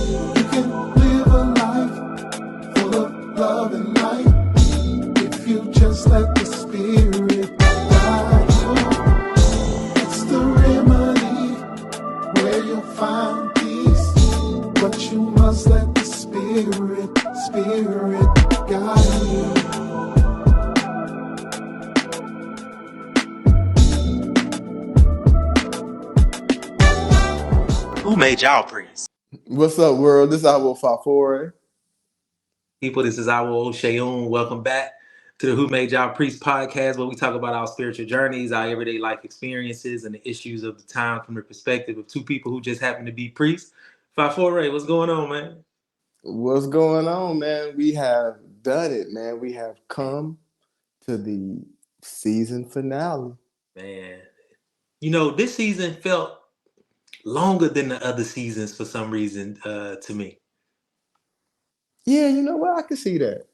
You can live a life full of love and light if you just let the Spirit guide you. It's the remedy where you'll find peace, but you must let the Spirit guide you. Who made y'all priests? What's up, world? This is our Fafore. People, this is our old Shayoon. Welcome back to the Who Made Y'all Priest podcast, where we talk about our spiritual journeys, our everyday life experiences, and the issues of the time from the perspective of two people who just happen to be priests. Fafore, what's going on, man? What's going on, man? We have done it, man. We have come to the season finale. Man, this season felt longer than the other seasons for some reason to me. Yeah, you know what? I can see that.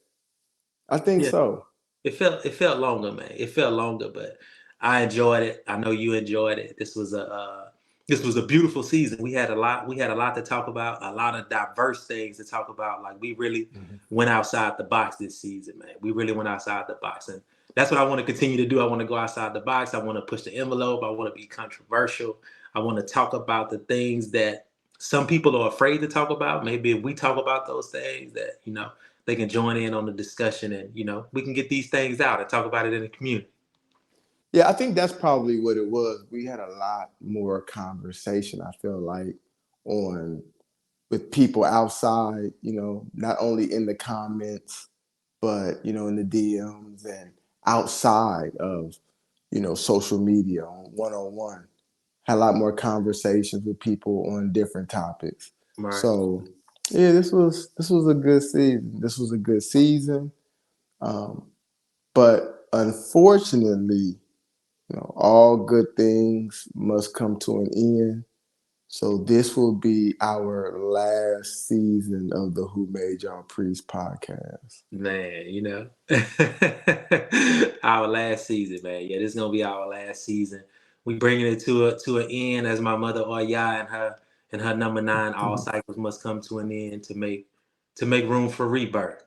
I think Yeah, so. it felt longer, man. It felt longer, but I enjoyed it. I know you enjoyed it. This was a beautiful season. We had a lot to talk about, a lot of diverse things to talk about. Like we really went outside the box this season, man. We really went outside the box, and that's what I want to continue to do. I want to go outside the box. I want to push the envelope. I want to be controversial. I want to talk about the things that some people are afraid to talk about. Maybe if we talk about those things, that they can join in on the discussion, and we can get these things out and talk about it in the community. Yeah, I think that's probably what it was. We had a lot more conversation, I feel like, on with people outside, not only in the comments, but in the DMs and outside of, social media on one-on-one. Had a lot more conversations with people on different topics. Right. So yeah, this was a good season. This was a good season. But unfortunately, all good things must come to an end. So this will be our last season of the Who Made Y'all Priest podcast. Man, our last season, man. Yeah, this is gonna be our last season. We bringing it to an end, as my mother Oya and her number 9. All cycles must come to an end to make room for rebirth.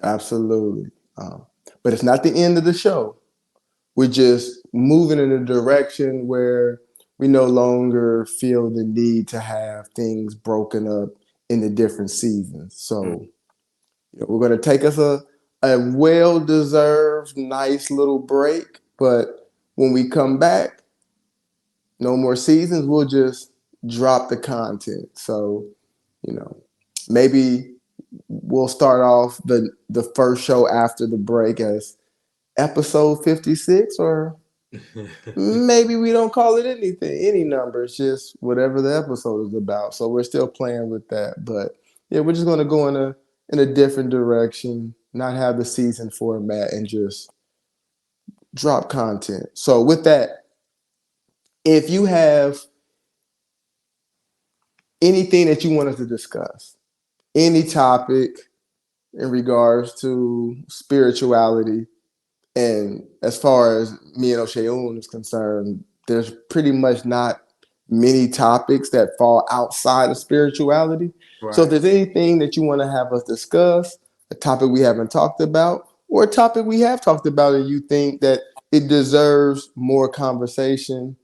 Absolutely. But it's not the end of the show. We're just moving in a direction where we no longer feel the need to have things broken up into different seasons. So we're going to take us a well-deserved, nice little break. But when we come back, no more seasons. We'll just drop the content. So, maybe we'll start off the first show after the break as episode 56, or maybe we don't call it any number. It's just whatever the episode is about. So we're still playing with that. But yeah, we're just going to go in a different direction, not have the season format, and just drop content. So with that, if you have anything that you want us to discuss, any topic in regards to spirituality, and as far as me and Osheun is concerned, there's pretty much not many topics that fall outside of spirituality. Right. So if there's anything that you want to have us discuss, a topic we haven't talked about, or a topic we have talked about and you think that it deserves more conversation,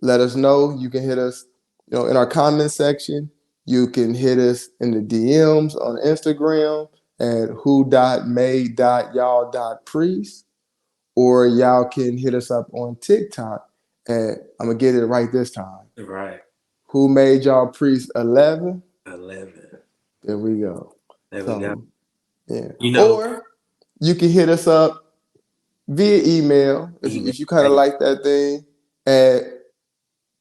let us know. You can hit us, in our comment section. You can hit us in the DMs on Instagram at who.made.y'all.priest, or y'all can hit us up on TikTok at, I'm gonna get it right this time. Right. Who Made Y'all Priest 11. 11. There we go. There we go. Yeah. Or you can hit us up via email if you kind of like that thing at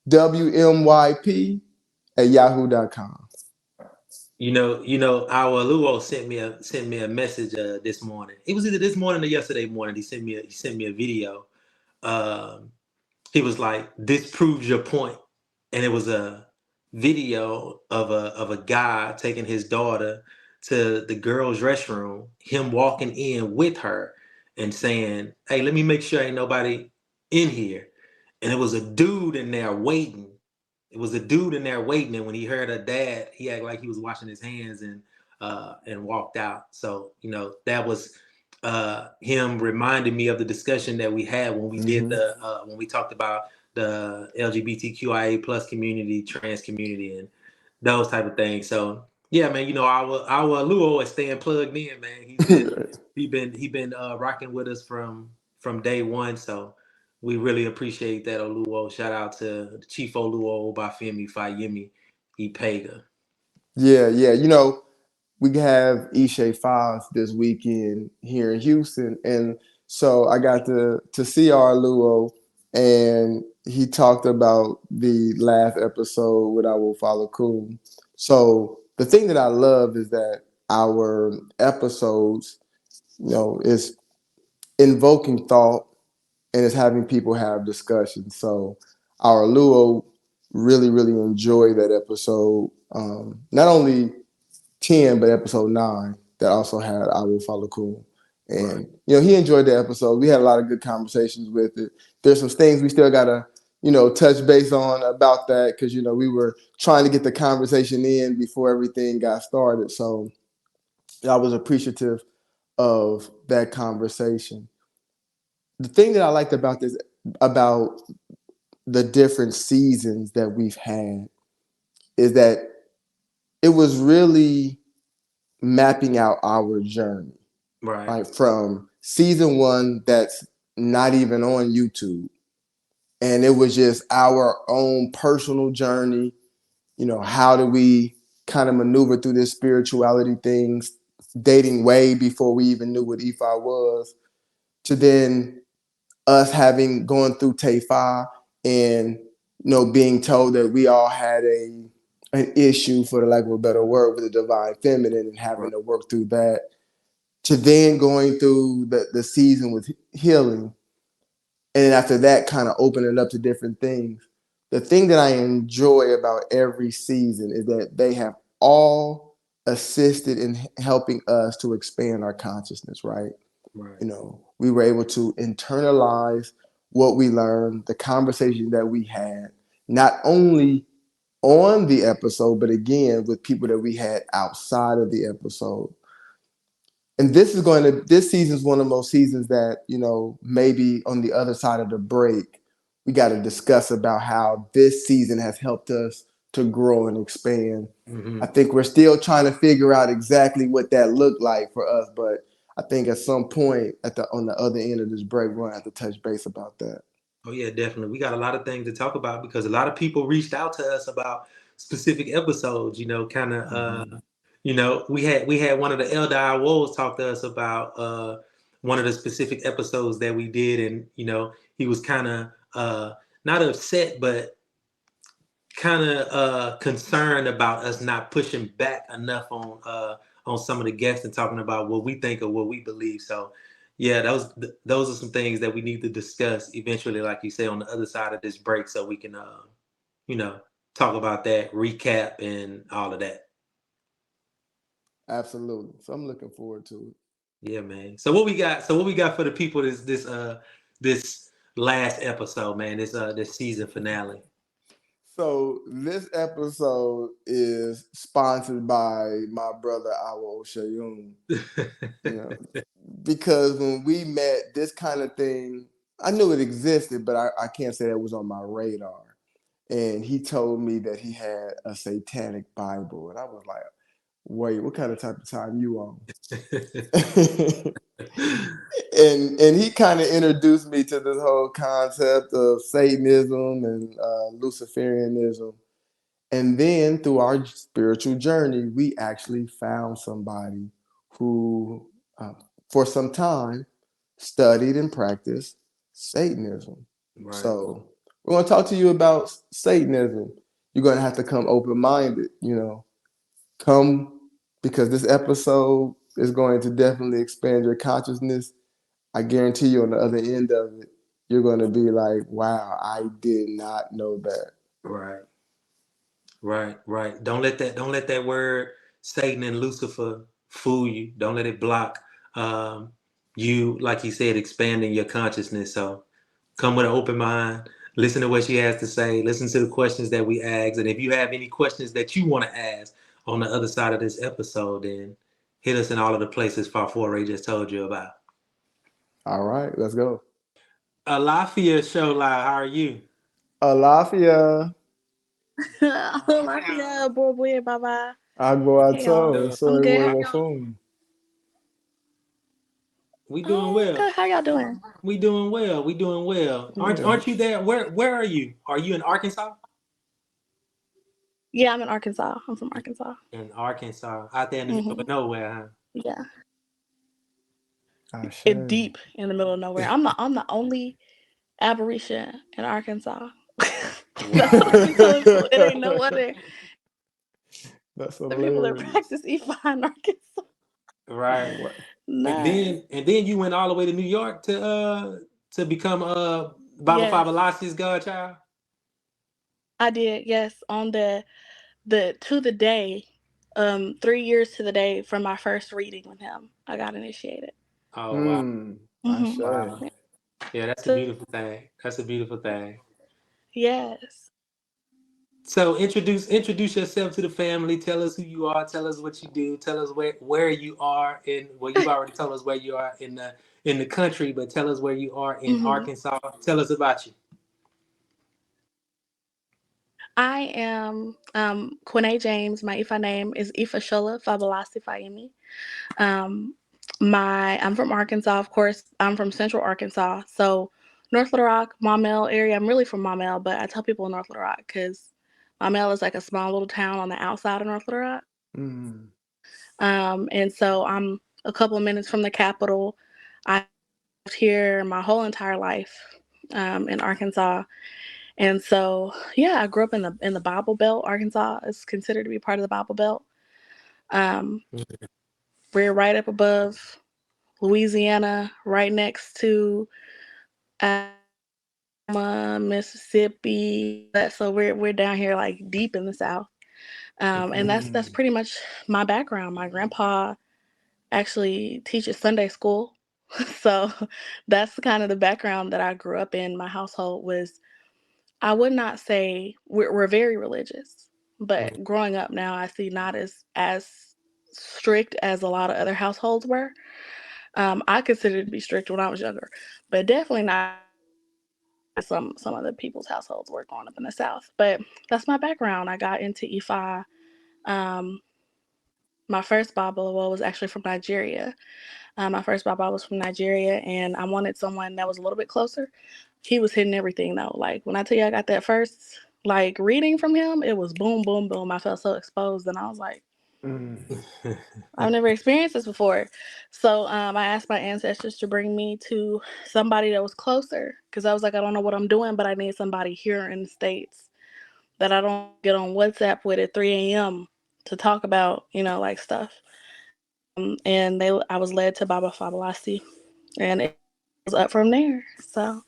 wmyp@yahoo.com. Our Luo sent me a message this morning. It was either this morning or yesterday morning. He sent me a video. He was like, "This proves your point," and it was a video of a guy taking his daughter to the girls' restroom, him walking in with her and saying, "Hey, let me make sure ain't nobody in here," and it was a dude in there waiting it was a dude in there waiting, and when he heard her dad, he acted like he was washing his hands and walked out. So that was him reminding me of the discussion that we had when we did when we talked about the LGBTQIA plus community, trans community, and those type of things. So yeah, man, our Luo is staying plugged in, man. He been rocking with us from day one. So we really appreciate that, Oluo. Shout out to Chief Oluo Obafemi Fayemi Ipega. Yeah, yeah. We have Ishe Files this weekend here in Houston, and so I got to see our Luo, and he talked about the last episode with our Follow Cool. So the thing that I love is that our episodes, is invoking thought and it's having people have discussions. So our Luo really, really enjoyed that episode. Not only 10, but episode 9 that also had I Will Follow Cool. Right. And, he enjoyed the episode. We had a lot of good conversations with it. There's some things we still got to, touch base on about that because, we were trying to get the conversation in before everything got started. So I was appreciative of that conversation. The thing that I liked about the different seasons that we've had, is that it was really mapping out our journey. Right. From season 1 that's not even on YouTube. And it was just our own personal journey. How do we kind of maneuver through this spirituality things, dating way before we even knew what Ifa was, to then us having gone through Teifa and being told that we all had an issue, for the lack of a better word, with the divine feminine and having to work through that, to then going through the season with healing. And then after that, kind of opening up to different things. The thing that I enjoy about every season is that they have all assisted in helping us to expand our consciousness, right? Right. We were able to internalize what we learned, the conversation that we had, not only on the episode, but again, with people that we had outside of the episode. And this season is one of those seasons that, maybe on the other side of the break, we got to discuss about how this season has helped us to grow and expand. Mm-hmm. I think we're still trying to figure out exactly what that looked like for us, but I think at some point on the other end of this break, we're going to have to touch base about that. Oh yeah, definitely. We got a lot of things to talk about because a lot of people reached out to us about specific episodes. Kind of. We had one of the Elder Wolves talk to us about one of the specific episodes that we did, and he was kind of not upset, but kind of concerned about us not pushing back enough on some of the guests and talking about what we think or what we believe. So yeah, those are some things that we need to discuss eventually, like you say, on the other side of this break, so we can talk about that, recap, and all of that. Absolutely. So I'm looking forward to it. Yeah, man. So what we got for the people this last episode, man, this season finale. So this episode is sponsored by my brother Awo Shayun. Because when we met, this kind of thing, I knew it existed, but I can't say that was on my radar. And he told me that he had a satanic Bible, and I was like, "Wait, what kind of type of time you on?" and he kind of introduced me to this whole concept of Satanism and Luciferianism. And then through our spiritual journey, we actually found somebody who, for some time, studied and practiced Satanism. Right. So we're going to talk to you about Satanism. You're going to have to come open-minded, come, because this episode is going to definitely expand your consciousness. I guarantee you on the other end of it, you're going to be like, wow, I did not know that. Right. Don't let that word Satan and Lucifer fool you. Don't let it block you, like he said, expanding your consciousness. So come with an open mind. Listen to what she has to say. Listen to the questions that we ask. And if you have any questions that you want to ask on the other side of this episode, then hit us in all of the places Farfore just told you about. All right, let's go. Alafia Shola, how are you? Alafia, Lafia, boy, bye. agbo Hey y'all. ato, I'm sorry, good. How where y'all? phone. We doing well. Good. How y'all doing? We doing well. We doing well. Aren't Yeah. aren't you there? Where are you? Are you in Arkansas? Yeah, I'm in Arkansas. I'm from Arkansas. In Arkansas, out there in the middle Hmm. of nowhere, Yeah, I it say. deep in the middle of nowhere. I'm the only aberration in Arkansas. huh? That's what I Wow. be telling people. It ain't no other That's the people that hilarious. practice EFI in Arkansas. Right. What? And Nah. then you went all the way to New York to become Baba Yes, Fabalasi's godchild. I did. Yes, on the to the day, 3 years to the day from my first reading with him, I got initiated. Oh wow. I Hmm. say. Wow. Yeah, that's a So beautiful thing. That's a beautiful thing. yes. So introduce yourself to the family. Tell us who you are. Tell us what you do. Tell us where you are in. Well, you've already told us where you are in the country, but tell us where you are in Hmm. Arkansas. Tell us about you. I am Quine James. My Ifa name is Ifa Shola Fabalasi Fayemi. Um, I'm from Arkansas, of course. I'm from Central Arkansas, so North Little Rock, Maumelle area. I'm really from Maumelle, but I tell people North Little Rock because Maumelle is like a small little town on the outside of North Little Rock. Mm. And so I'm a couple of minutes from the capital. I lived here my whole entire life in Arkansas. And so, yeah, I grew up in the Bible Belt. Arkansas is considered to be part of the Bible Belt. Um, we're right up above Louisiana, right next to Alabama, Mississippi. So we're down here like deep in the South. And that's Mm. pretty much my background. My grandpa actually teaches Sunday school. So that's kind of the background that I grew up in. My household was, I would not say we're very religious, but growing up now, I see not as strict as a lot of other households were. I considered it to be strict when I was younger, but definitely not some other people's households were growing up in the South. But that's my background. I got into Ifa. Um, my first Bible was actually from Nigeria. My first Bible was from Nigeria, and I wanted someone that was a little bit closer. He was hitting everything though. Like when I tell you I got that first like reading from him, it was boom, boom, boom. I felt so exposed, and I was like, Mm. I've never experienced this before. So I asked my ancestors to bring me to somebody that was closer because I was like, I don't know what I'm doing, but I need somebody here in the States that I don't get on WhatsApp with at 3 a.m. to talk about, like stuff. And I was led to Baba Fabalasi, and it was up from there. So,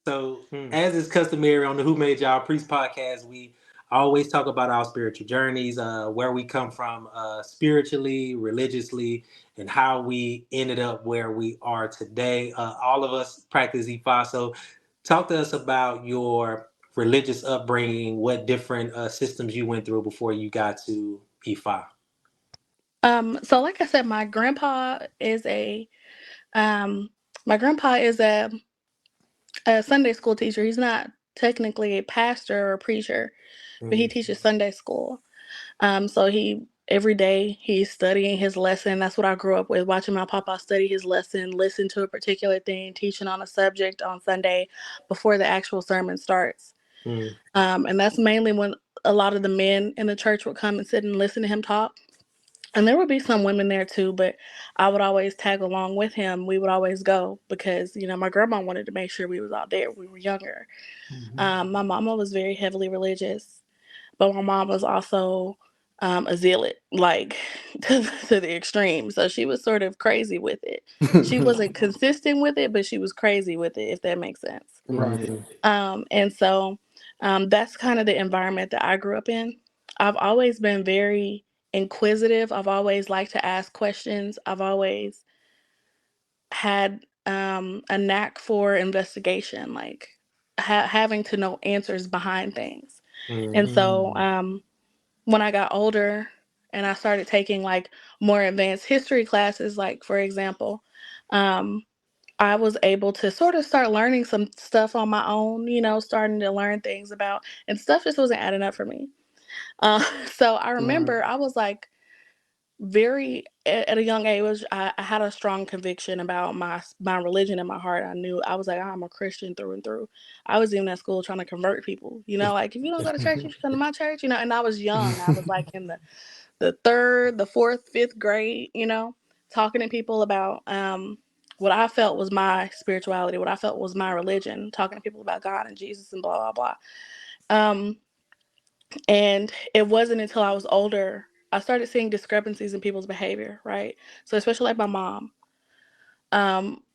So, as is customary on the Who Made Y'all Priest podcast, we always talk about our spiritual journeys, where we come from spiritually, religiously, and how we ended up where we are today. All of us practice Ifa. So, talk to us about your religious upbringing, what different systems you went through before you got to Ifa. so like I said, um, my grandpa is a Sunday school teacher. He's not technically a pastor or a preacher, but he Mm, teaches Sunday school. So he every day he's studying his lesson. That's what I grew up with, watching my papa study his lesson, listen to a particular thing, teaching on a subject on Sunday before the actual sermon starts. mm, And that's mainly when a lot of the men in the church would come and sit and listen to him talk. And there would be some women there too, but I would always tag along with him. We would always go because, my grandma wanted to make sure we was out there. We were younger. mhm. My mama was very heavily religious, but my mom was also a zealot, like to the extreme. So she was sort of crazy with it. She wasn't consistent with it, but she was crazy with it, if that makes sense. Right. And so that's kind of the environment that I grew up in. I've always been very inquisitive. I've always liked to ask questions. I've always had a knack for investigation. Like having to know answers behind things. And so Mm. when I got older and I started taking like more advanced history classes, like for example, um, I was able to sort of start learning some stuff on my own, starting to learn things about, and stuff just wasn't adding up for me. So I Right. remember I was like very at a young age. I had a strong conviction about my religion in my heart. I knew I was like, I'm a Christian through and through. I was even at school trying to convert people. Like if you don't go to church, you should come to my church. And I was young. I was like in the third, the fourth, fifth grade. Talking to people about what I felt was my spirituality, what I felt was my religion. Talking to people about God and Jesus and blah blah blah. And it wasn't until I was older I started seeing discrepancies in people's behavior, right? So especially like my mom,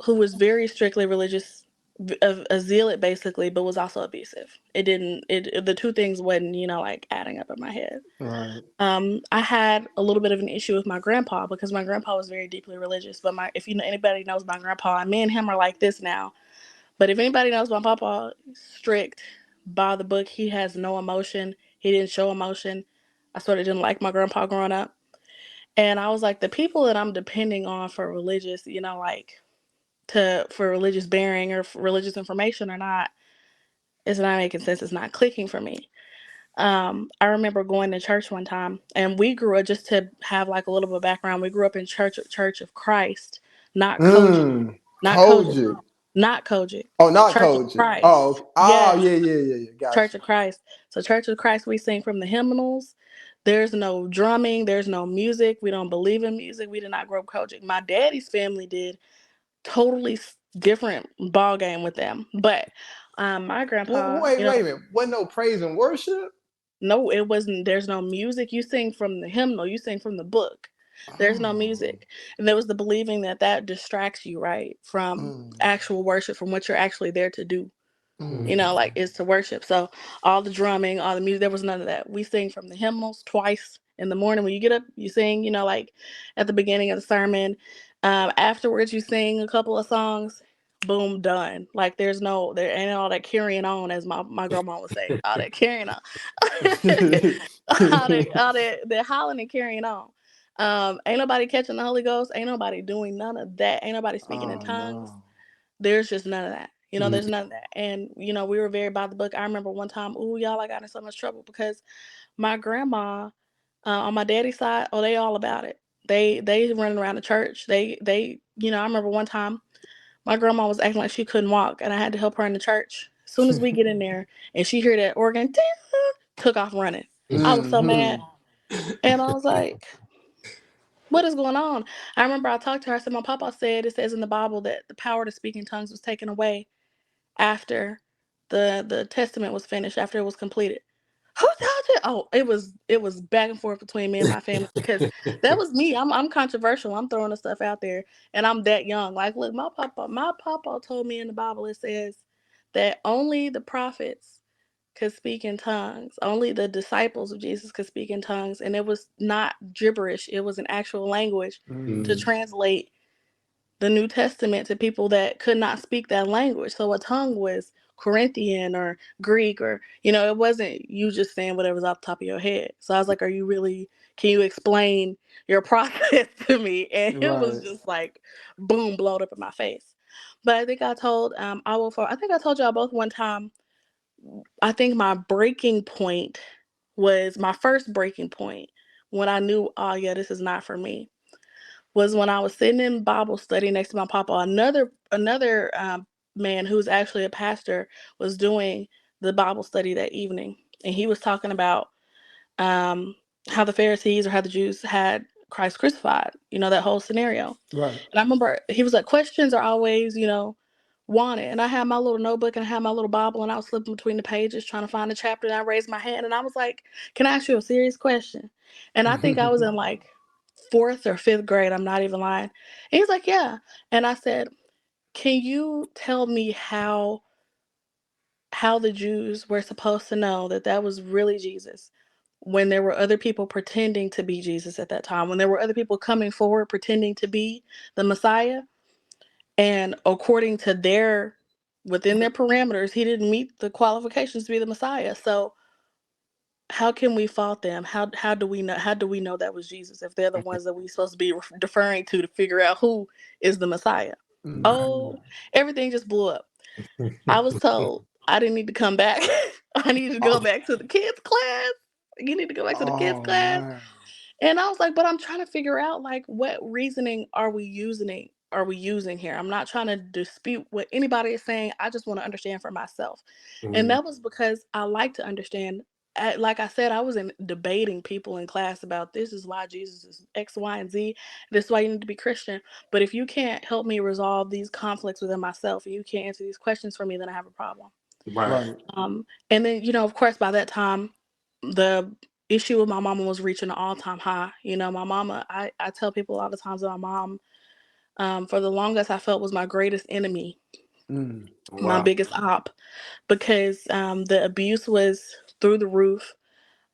who was very strictly religious, a zealot basically, but was also abusive. The two things wasn't, like adding up in my head. Right. I had a little bit of an issue with my grandpa because my grandpa was very deeply religious. But if anybody knows my grandpa, me and him are like this now. But if anybody knows my papa, strict, by the book. He has no emotion. He didn't show emotion. I sort of didn't like my grandpa growing up. And I was like, the people that I'm depending on for religious, like for religious bearing or for religious information or not, it's not making sense. It's not clicking for me. I remember going to church one time, and we grew up, just to have like a little bit of background. We grew up in Church of Christ, not Kojic, not Kojic, Kojic. not Kojic, Oh, not Church of Kojic. Oh, Christ. okay. Oh, Yes, yeah. Church Gotcha. of Christ. So Church of Christ, we sing from the hymnals. There's no drumming. There's no music. We don't believe in music. We did not grow up Kojic. My daddy's family did. Totally different ball game with them. But my grandpa, Wait a minute. Wasn't no praise and worship? no, it wasn't. There's no music. You sing from the hymnal. You sing from the book. There's no Oh. music. And there was the believing that distracts you, right, from Mm, actual worship, from what you're actually there to do. mm. Like is to worship. So all the drumming, all the music, there was none of that. We sing from the hymnals twice in the morning. When you get up, you sing, like at the beginning of the sermon. Afterwards, you sing a couple of songs. Boom, done. Like there ain't all that carrying on, as my grandma would say. All that carrying on. all that hollering and carrying on. Ain't nobody catching the Holy Ghost. Ain't nobody doing none of that. Ain't nobody speaking in Oh tongues. no. There's just none of that. Mm. There's none of that. And, we were very by the book. I remember one time, y'all, I got in so much trouble because my grandma, on my daddy's side, they all about it. They running around the church. I remember one time my grandma was acting like she couldn't walk and I had to help her in the church. As soon as we get in there and she heard that organ, took off running. I was so mad. Hmm. And I was like, what is going on? I remember I talked to her. I said, my papa said, it says in the Bible that the power to speak in tongues was taken away after the testament was finished, after it was completed. Who told you? Oh, it was back and forth between me and my family because that was me. I'm controversial. I'm throwing the stuff out there, and I'm that young. Like, look, my papa told me in the Bible it says that only the prophets could speak in tongues. Only the disciples of Jesus could speak in tongues, and it was not gibberish. It was an actual language to Mm. translate the New Testament to people that could not speak that language. So a tongue was Corinthian or Greek, or, it wasn't you just saying whatever's off the top of your head. So I was like, can you explain your process to me? And it was Right. just like, boom, blowed up in my face. But I think I told, I think I told y'all both one time, I think my first breaking point when I knew, oh yeah, this is not for me, was when I was sitting in Bible study next to my papa. Another man who's actually a pastor was doing the Bible study that evening, and he was talking about um, how the Pharisees or how the Jews had Christ crucified. That whole scenario. Right. And I remember he was like, questions are always, wanted. And I had my little notebook and I had my little Bible, and I was flipping between the pages trying to find a chapter. And I raised my hand and I was like, "Can I ask you a serious question?" And I think I was in like fourth or fifth grade. I'm not even lying. And he's like, "Yeah." And I said, "Can you tell me how the Jews were supposed to know that that was really Jesus when there were other people pretending to be Jesus at that time, when there were other people coming forward pretending to be the Messiah, and according to their within their parameters, he didn't meet the qualifications to be the Messiah. So how can we fault them? How do we know? How do we know that was Jesus if they're the ones that we're supposed to be deferring to figure out who is the Messiah? Oh, everything just blew up. I was told I didn't need to come back. I needed to go back to the kids' class. You need to go back to the kids' class. man. And I was like, but I'm trying to figure out like what reasoning are we using here? I'm not trying to dispute what anybody is saying. I just want to understand for myself. And that was because I like to understand. Like I said, I was debating people in class about this is why Jesus is X, Y, and Z. This is why you need to be Christian. But if you can't help me resolve these conflicts within myself and you can't answer these questions for me, then I have a problem. Right. And then, of course, by that time, the issue with my mama was reaching an all-time high. My mama, I tell people a lot of times that my mom, for the longest, I felt was my greatest enemy, my biggest op, because the abuse was through the roof.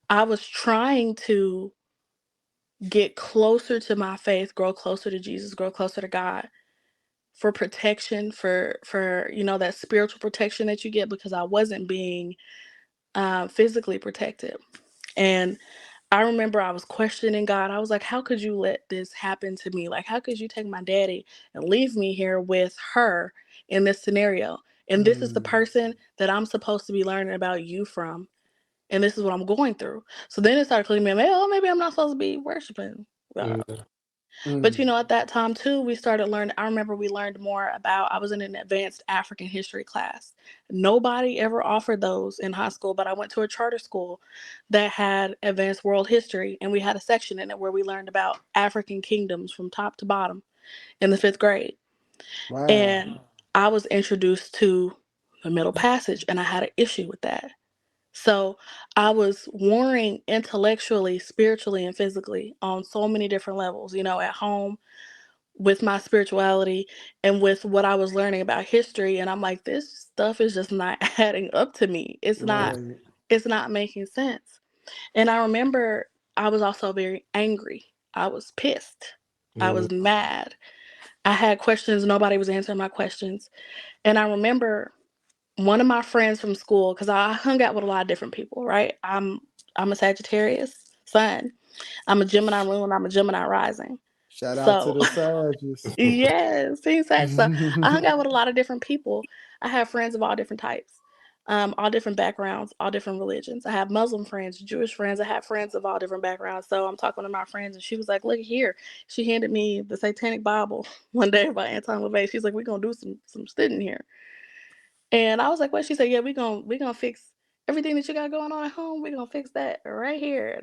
I was trying to get closer to my faith, grow closer to Jesus, grow closer to God, for protection, for that spiritual protection that you get, because I wasn't being physically protected. And I remember I was questioning God. I was like, how could you let this happen to me? Like, how could you take my daddy and leave me here with her in this scenario? And this is the person that I'm supposed to be learning about you from. And this is what I'm going through. So then it started clicking me, maybe I'm not supposed to be worshiping God. But at that time too, we started learning. I remember we learned more about, I was in an advanced African history class. Nobody ever offered those in high school, but I went to a charter school that had advanced world history, and we had a section in it where we learned about African kingdoms from top to bottom in the 5th grade. Wow. And I was introduced to the Middle Passage, and I had an issue with that. So I was warring intellectually, spiritually, and physically on so many different levels, at home, with my spirituality, and with what I was learning about history. And I'm like, this stuff is just not adding up to me. It's not making sense. And I remember I was also very angry. I was pissed. I was mad. I had questions. Nobody was answering my questions. And I remember one of my friends from school, because I hung out with a lot of different people, right? I'm a Sagittarius sun. I'm a Gemini moon. I'm a Gemini rising. Shout out to So, the Sagittarius. yes, exactly. So I hung out with a lot of different people. I have friends of all different types, all different backgrounds, all different religions. I have Muslim friends, Jewish friends. I have friends of all different backgrounds. So I'm talking to my friends, and she was like, "Look here." She handed me the Satanic Bible one day by Anton LaVey. She's like, "We're gonna do some studying here." And I was like, "What?" She said, "Yeah, we gonna fix everything that you got going on at home. We're gonna fix that right here."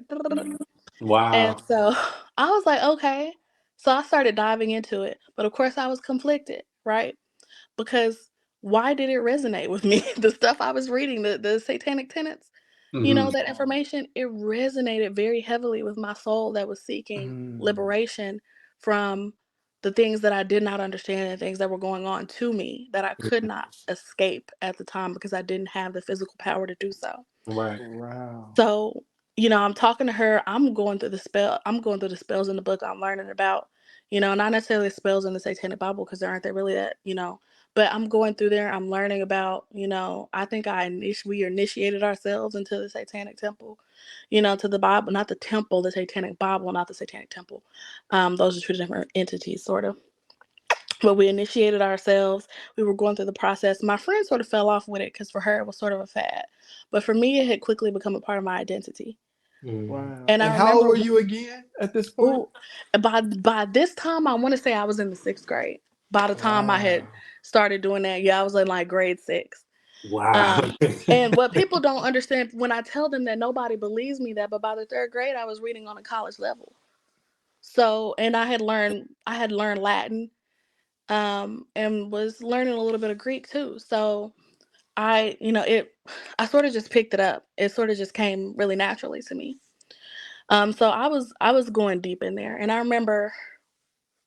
Wow. And so I was like, okay. So I started diving into it. But of course I was conflicted, right? Because why did it resonate with me? The stuff I was reading, the satanic tenets, that information, it resonated very heavily with my soul that was seeking liberation from the things that I did not understand and things that were going on to me that I could not escape at the time because I didn't have the physical power to do so. Right. Wow. So, I'm talking to her. I'm going through the spells in the book I'm learning about, not necessarily spells in the Satanic Bible because there aren't that really that, but I'm going through there. I'm learning about, I think we initiated ourselves into the Satanic Temple, to the Bible, not the temple, the Satanic Bible, not the Satanic Temple. Those are two different entities, sort of. But we initiated ourselves. We were going through the process. My friend sort of fell off with it because for her it was sort of a fad. But for me, it had quickly become a part of my identity. Wow. And I And how old remember, were you again at this point? by this time, I want to say I was in the 6th grade. By the time I had started doing that, I was in like grade 6. Wow. And what people don't understand when I tell them that, nobody believes me that, but by the 3rd grade, I was reading on a college level. So, and I had learned Latin, and was learning a little bit of Greek too. So I sort of just picked it up. It sort of just came really naturally to me. So I was going deep in there, and I remember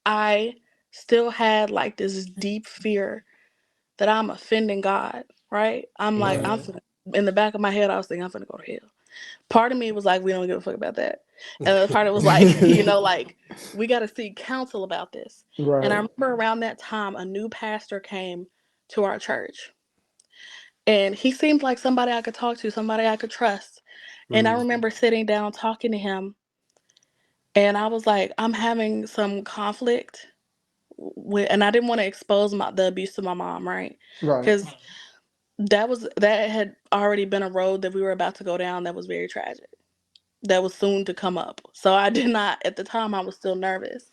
I still had like this deep fear that I'm offending God, right? I'm like, in the back of my head, I was thinking, I'm finna go to hell. Part of me was like, we don't give a fuck about that. And the other part of it was like, like, we got to seek counsel about this. Right. And I remember around that time, a new pastor came to our church. And he seemed like somebody I could talk to, somebody I could trust. And I Mm. remember sitting down talking to him, and I was like, I'm having some conflict with, and I didn't want to expose the abuse to my mom, right? Right. Because that had already been a road that we were about to go down that was very tragic, that was soon to come up. So I did not, at the time, I was still nervous.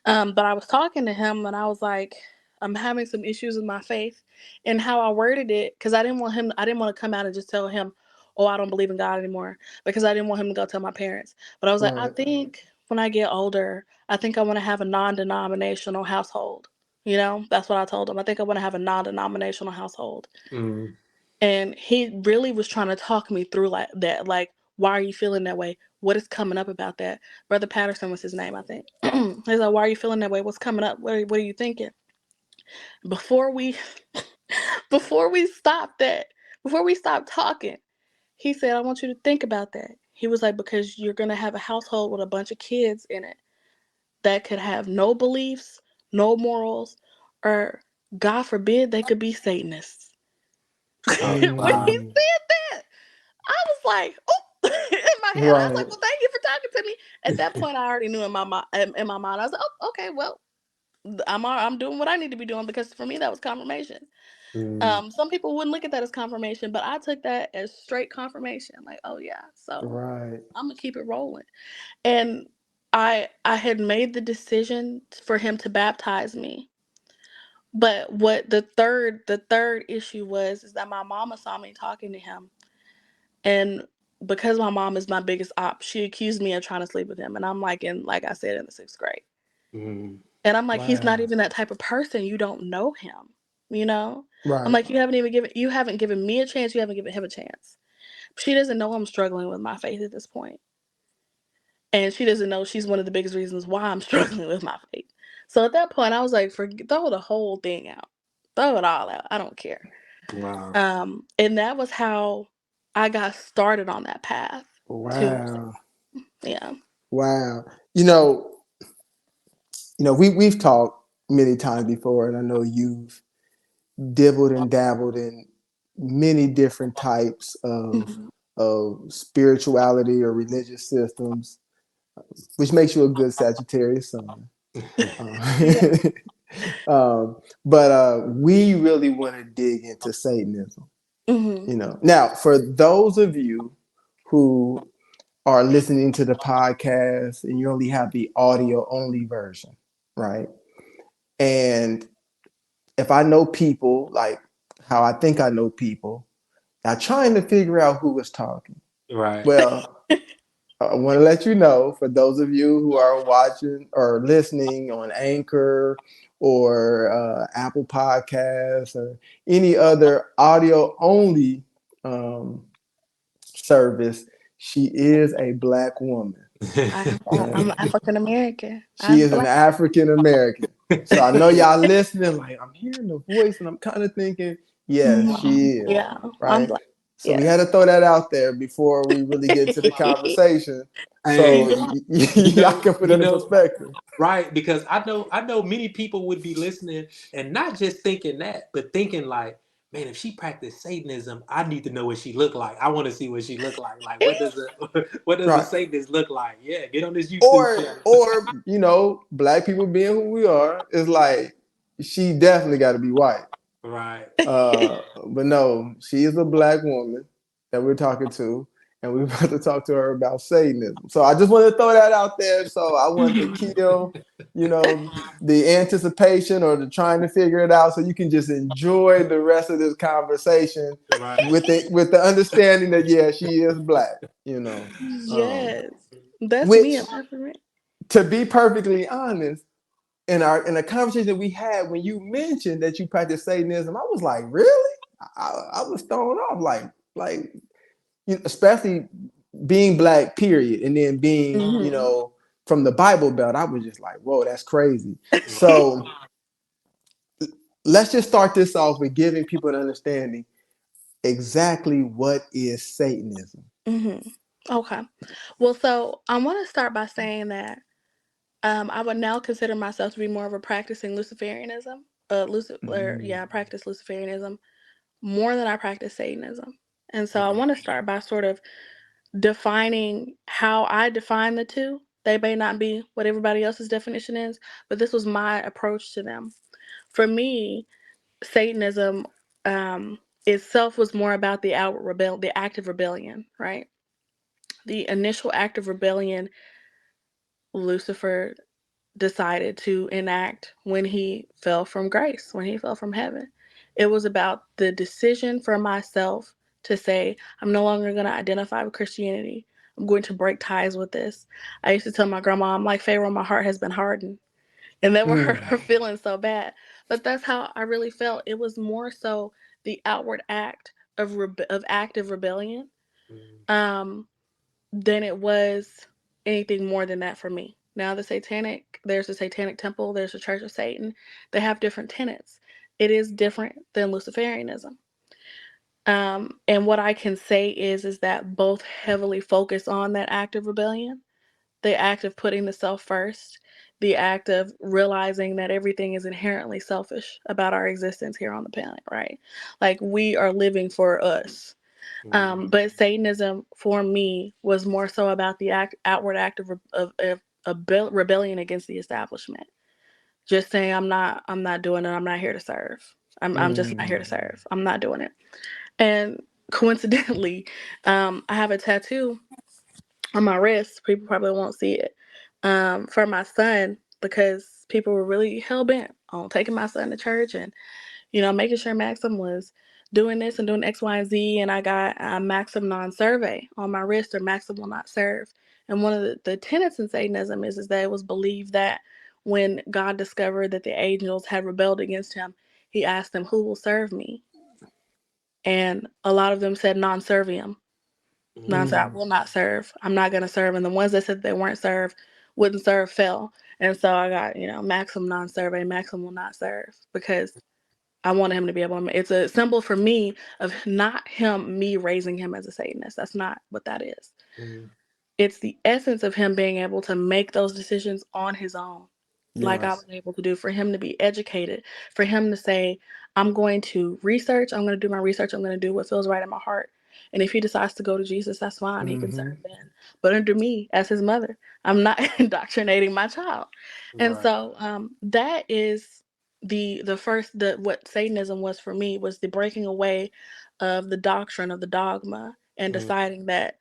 But I was talking to him, and I was like, I'm having some issues with my faith, and how I worded it, because I didn't want to come out and just tell him, oh, I don't believe in God anymore, because I didn't want him to go tell my parents. But I was like, I Right. think when I get older, I think I want to have a non-denominational household. That's what I told him. I think I want to have a non-denominational household. Mm. And he really was trying to talk me through like that. Like, why are you feeling that way? What is coming up about that? Brother Patterson was his name, I think. He's like, why are you feeling that way? What's coming up? What are you thinking? Before we before we stopped that, before we stopped talking, he said, I want you to think about that. He was like, because you're gonna have a household with a bunch of kids in it that could have no beliefs, no morals, or God forbid they could be Satanists. Oh When he wow. Mm, said that, I was like, oh, in my head, I was right. like, well, thank you for talking to me. At that point, I already knew in my mind, I was like, oh, okay, well, I'm doing what I need to be doing, because for me that was confirmation. Mm. Some people wouldn't look at that as confirmation, but I took that as straight confirmation. Like, oh yeah, so Right. I'm gonna keep it rolling. And I had made the decision for him to baptize me. But what the third issue was is that my mama saw me talking to him. And because my mom is my biggest op, she accused me of trying to sleep with him. And I'm like I said, in the 6th grade. Mm. And I'm like, he's not Wow. even that type of person. You don't know him, you know? I'm Right. like, you haven't given me a chance, you haven't given him a chance. She doesn't know I'm struggling with my faith at this point. And she doesn't know she's one of the biggest reasons why I'm struggling with my faith. So at that point, I was like, throw the whole thing out. Throw it all out. I don't care. Wow. And that was how I got started on that path to, Wow. yeah. Wow. You know, we've talked many times before, and I know you've dibbled and dabbled in many different types Mhm. of spirituality or religious systems, which makes you a good Sagittarius sun. Yeah. Uh, but we really want to dig into Satanism. Hmm. Now for those of you who are listening to the podcast and you only have the audio only version, right? And if I know people like how I think I know people, now trying to figure out who was talking. Right. Well, I want to let you know, for those of you who are watching or listening on Anchor or Apple Podcasts or any other audio only um, service, she is a Black woman. I'm Okay? African American. She I'm is an black. African American. So I know y'all listening, like, I'm hearing the voice and I'm kind of thinking, yes, she is, Yeah, I'm right? black. So we Yes. had to throw that out there before we really get into the conversation. Hey, So Yeah. y'all can put you it in know, perspective. right? Because I know many people would be listening and not just thinking that, but thinking like, man, if she practiced Satanism, I need to know what she looked like. I want to see what she looked like. Like, what does a Right. Satanist look like? Yeah, get on this YouTube Or channel. or Black people being who we are, is like she definitely gotta be white. Right. But no, she is a Black woman that we're talking to, and we're about to talk to her about Satanism. So I just wanted to throw that out there. So I wanted to kill, the anticipation or the trying to figure it out, so you can just enjoy the rest of this conversation Right. with the understanding that yeah, she is Black. Yes. That's me Which, in life for me. to be perfectly honest, in a conversation that we had when you mentioned that you practice Satanism, I was like, really? I was thrown off, like especially being Black, period, and then being Hmm. from the Bible Belt. I was just like, whoa, that's crazy. Right. So let's just start this off with giving people an understanding exactly what is Satanism. Hmm. Okay. Well, so I want to start by saying that I would now consider myself to be more of a practicing Luciferianism. Mm-hmm. I practice Luciferianism. more than I practice Satanism. And so I want to start by sort of defining how I define the two. They may not be what everybody else's definition is, but this was my approach to them. For me, Satanism itself was more about the the act of rebellion, right? The initial act of rebellion Lucifer decided to enact when he fell from grace, when he fell from heaven. It was about the decision for myself to say, I'm no longer going to identify with Christianity. I'm going to break ties with this. I used to tell my grandma, I'm like Pharaoh, my heart has been hardened. And that would hurt Mm. her feeling so bad. But that's how I really felt. It was more so the outward act of active rebellion. Um, than it was anything more than that for me. Now, there's a satanic temple, there's a church of Satan. They have different tenets. It is different than Luciferianism. And what I can say is that both heavily focus on that act of rebellion, the act of putting the self first, the act of realizing that everything is inherently selfish about our existence here on the planet, right? Like we are living for us. But Satanism for me was more so about the outward act of rebellion against the establishment. Just saying, I'm not doing it. I'm not here to serve. I'm just not here to serve. I'm not doing it. And coincidentally, I have a tattoo on my wrist. People probably won't see it. For my son, because people were really hell bent on taking my son to church and making sure Maxim was doing this and doing X, Y, and Z. And I got a Maxim non-survey on my wrist, or Maxim will not serve. And one of the tenets in Satanism is that it was believed that when God discovered that the angels had rebelled against him, he asked them, who will serve me? And a lot of them said non-servium. I will not serve. I'm not going to serve. And the ones that said they wouldn't serve, fell. And so I got, Maxim non-survey, Maxim will not serve, because I wanted him to be able to. It's a symbol for me of not me raising him as a Satanist. That's not what that is. It's the essence of him being able to make those decisions on his own, like I was Yes. able to do, for him to be educated, for him to say, I'm going to research, I'm going to do my research, I'm going to do what feels right in my heart. And if he decides to go to Jesus, that's fine. He can serve then. But under me, as his mother, I'm not indoctrinating my child. And so that is what Satanism was for me, was the breaking away of the doctrine of the dogma and deciding that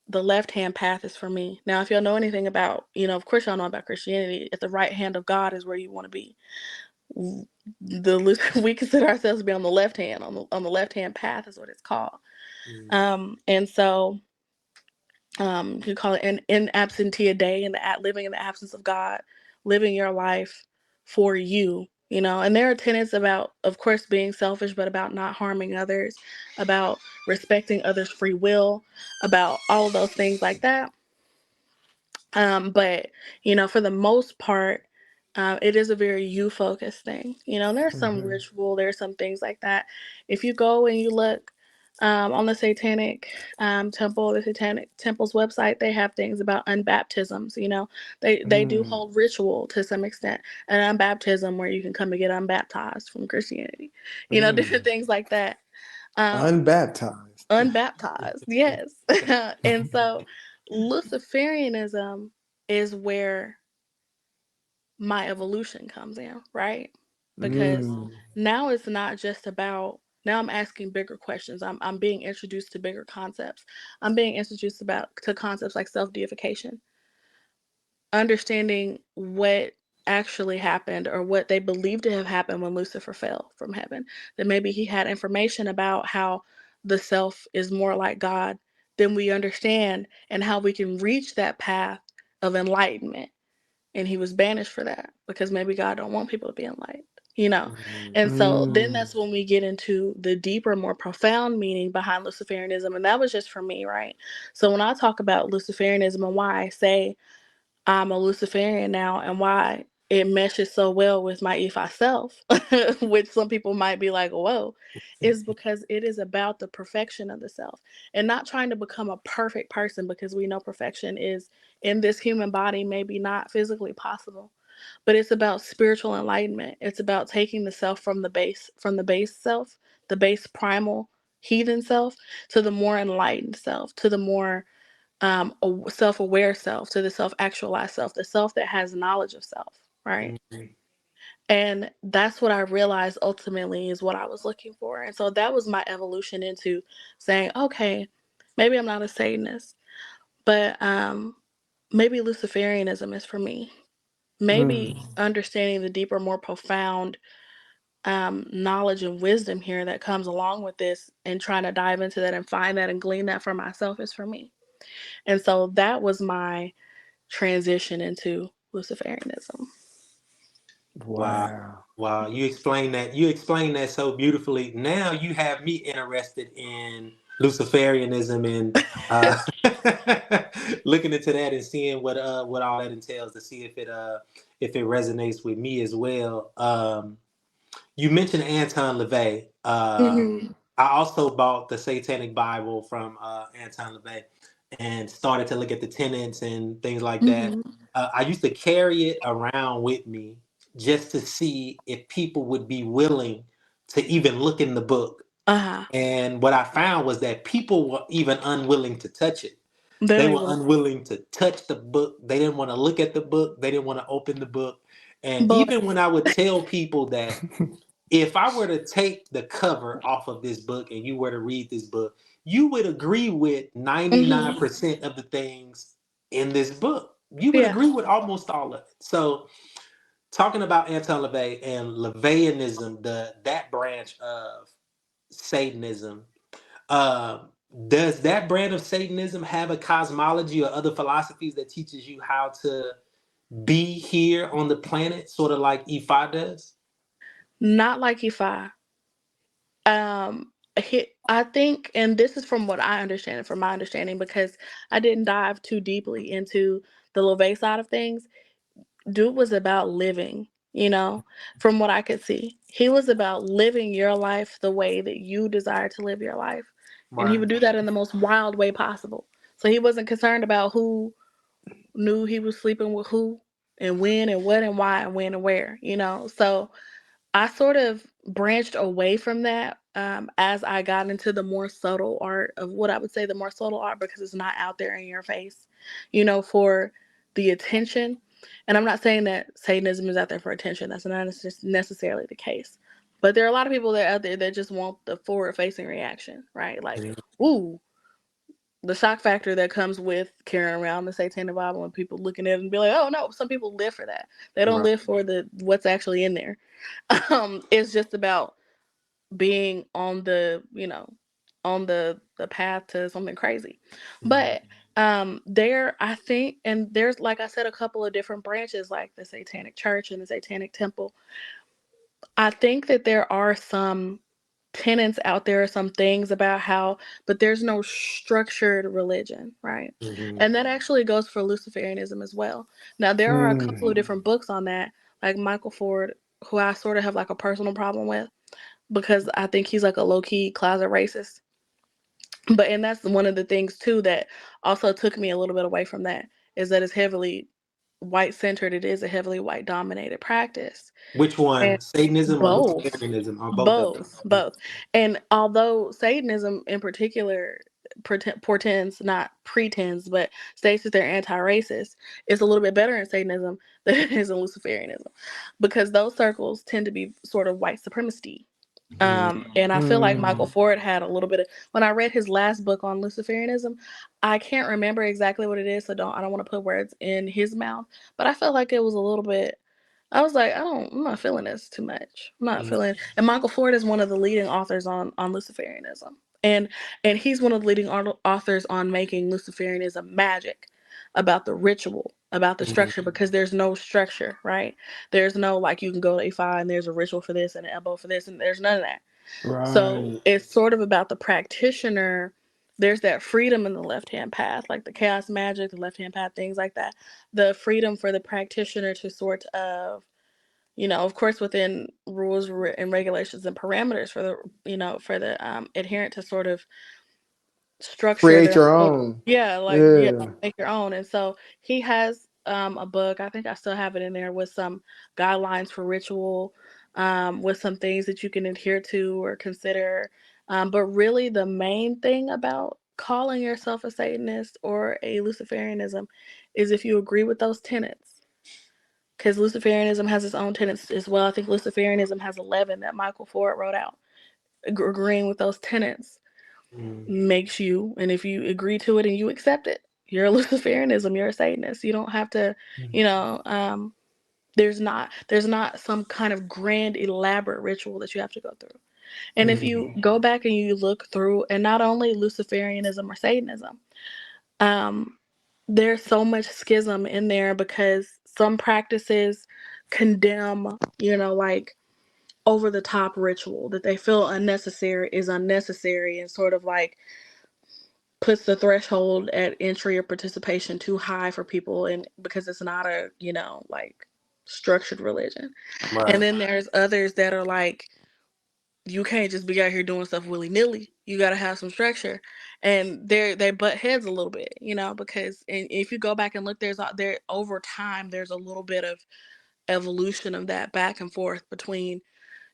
the left-hand path is for me. Now, if y'all know anything about, of course y'all know about Christianity, at the right hand of God is where you want to be. We consider ourselves to be on the left hand, on the left-hand path is what it's called. And so you call it an in absentia day, living in the absence of God, living your life for you, and there are tenets about, of course, being selfish, but about not harming others, about respecting others' free will, about all of those things like that. But for the most part, it is a very you-focused thing. There's some ritual, there's some things like that. If you go and you look on the Satanic Temple, the Satanic Temple's website, they have things about unbaptisms. They do hold ritual to some extent, an unbaptism where you can come and get unbaptized from Christianity. Different things like that. Unbaptized. Unbaptized, yes. And so Luciferianism is where my evolution comes in, right? Because now it's not just about, now I'm asking bigger questions. I'm being introduced to bigger concepts. I'm being introduced to concepts like self-deification, understanding what actually happened, or what they believe to have happened when Lucifer fell from heaven. That maybe he had information about how the self is more like God than we understand, and how we can reach that path of enlightenment. And he was banished for that, because maybe God don't want people to be enlightened. And so then that's when we get into the deeper, more profound meaning behind Luciferianism. And that was just for me, right? So when I talk about Luciferianism and why I say I'm a Luciferian now, and why it meshes so well with my Ephi self, which some people might be like, whoa, is because it is about the perfection of the self, and not trying to become a perfect person, because we know perfection is in this human body maybe not physically possible. but it's about spiritual enlightenment. It's about taking the self from the base self, the base primal heathen self, to the more enlightened self, to the more self-aware self, to the self-actualized self, the self that has knowledge of self, right? Mhm. And that's what I realized ultimately is what I was looking for. And so that was my evolution into saying, okay, maybe I'm not a Satanist, but maybe Luciferianism is for me. Maybe understanding the deeper, more profound knowledge and wisdom here that comes along with this, and trying to dive into that and find that and glean that for myself is for me. And so that was my transition into Luciferianism. Wow. Wow. Wow. You explained that. You explained that so beautifully. Now you have me interested in Luciferianism and looking into that and seeing what all that entails to see if it resonates with me as well. You mentioned Anton LaVey. Mm-hmm. I also bought the Satanic Bible from Anton LaVey and started to look at the tenets and things like that. Mm-hmm. I used to carry it around with me just to see if people would be willing to even look in the book. Uh-huh. And what I found was that people were even unwilling to touch it. They They don't were even, unwilling to touch the book. They didn't want to look at the book. They didn't want to open the book. And but even when I would tell people that if I were to take the cover off of this book and you were to read this book, you would agree with mm-hmm. 99% of the things in this book. You would Yeah. agree with almost all of it. So, talking about Anton LaVey and LaVeyanism, that branch of Satanism, uh, does that brand of Satanism have a cosmology or other philosophies that teaches you how to be here on the planet, sort of like Ifa does? Not like Ifa. I think, and this is from what I understand, from my understanding, because I didn't dive too deeply into the LeVay side of things. Dude was about living, from what I could see. He was about living your life the way that you desire to live your life. And he Right. would do that in the most wild way possible. So he wasn't concerned about who knew he was sleeping with who and when and what and why and when and where. So I sort of branched away from that as I got into the more subtle art of what I would say the more subtle art, because it's not out there in your face, for the attention. And I'm not saying that Satanism is out there for attention. That's not necessarily the case. But there are a lot of people that are out there that just want the forward facing reaction, right? Like, ooh, the shock factor that comes with carrying around the Satanic Bible and people looking at it and be like, oh no, some people live for that. They don't Right. live for the what's actually in there. It's just about being on the path to something crazy. Mhm. But there, I think, and there's, like I said, a couple of different branches, like the Satanic Church and the Satanic Temple. I think that there are some tenets out there, some things about how, but there's no structured religion, right? Mhm. And that actually goes for Luciferianism as well. Now, there are a couple of different books on that, like Michael Ford, who I sort of have like a personal problem with, because I think he's like a low-key closet racist. And that's one of the things too that also took me a little bit away from that, is that it's heavily white centered. It is a heavily white dominated practice. Which And one? Satanism or both, Luciferianism? Or both of them? both. And although Satanism in particular portends, not pretends, but states that they're anti-racist, it's a little bit better in Satanism than it is in Luciferianism, because those circles tend to be sort of white supremacy. And I feel like Michael Ford had a little bit of, when I read his last book on Luciferianism, I can't remember exactly what it is, so I don't want to put words in his mouth, but I felt like it was a little bit, I was like, I'm not feeling this too much. I'm not Mhm. feeling, and Michael Ford is one of the leading authors on Luciferianism. And he's one of the leading authors on making Luciferianism magic, about the ritual, about the Mhm. structure, because there's no structure, right? There's no, like, you can go to A5 and there's a ritual for this and an elbow for this, and there's none of that. So Right. it's sort of about the practitioner. There's that freedom in the left hand path, like the chaos magic, the left hand path, things like that. The freedom for the practitioner to sort of, of course, within rules and regulations and parameters for the adherent, to sort of structure Create their your own. own. Yeah, like, yeah, Yeah. make your own. And so he has a book. I think I still have it in there with some guidelines for ritual, with some things that you can adhere to or consider. But really, the main thing about calling yourself a Satanist or a Luciferianism is if you agree with those tenets. Because Luciferianism has its own tenets as well. I think Luciferianism has 11 that Michael Ford wrote out. Agreeing with those tenets makes you, and if you agree to it and you accept it, you're a Luciferianism, you're a Satanist. You don't have to, you know, there's not some kind of grand elaborate ritual that you have to go through. And if you go back and you look through, and not only Luciferianism or Satanism, there's so much schism in there because some practices condemn, you know, like over the top ritual that they feel is unnecessary and sort of like puts the threshold at entry or participation too high for people, and because it's not a, you know, like structured religion. Right. And then there's others that are like, you can't just be out here doing stuff willy-nilly. You got to have some structure. And they butt heads a little bit, you know, because, and if you go back and look, there over time there's a little bit of evolution of that back and forth between,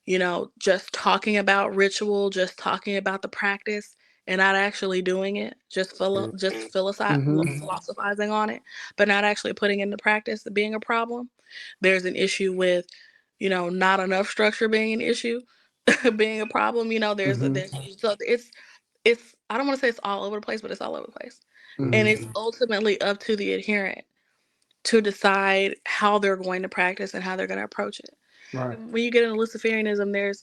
you know, just talking about ritual, just talking about the practice and not actually doing it, just philosophizing on it, but not actually putting into practice being a problem. There's an issue with, you know, not enough structure being an issue, being a problem. You know, there's so it's I don't want to say it's all over the place, but it's all over the place. And it's ultimately up to the adherent to decide how they're going to practice and how they're going to approach it. Right. When you get into Luciferianism,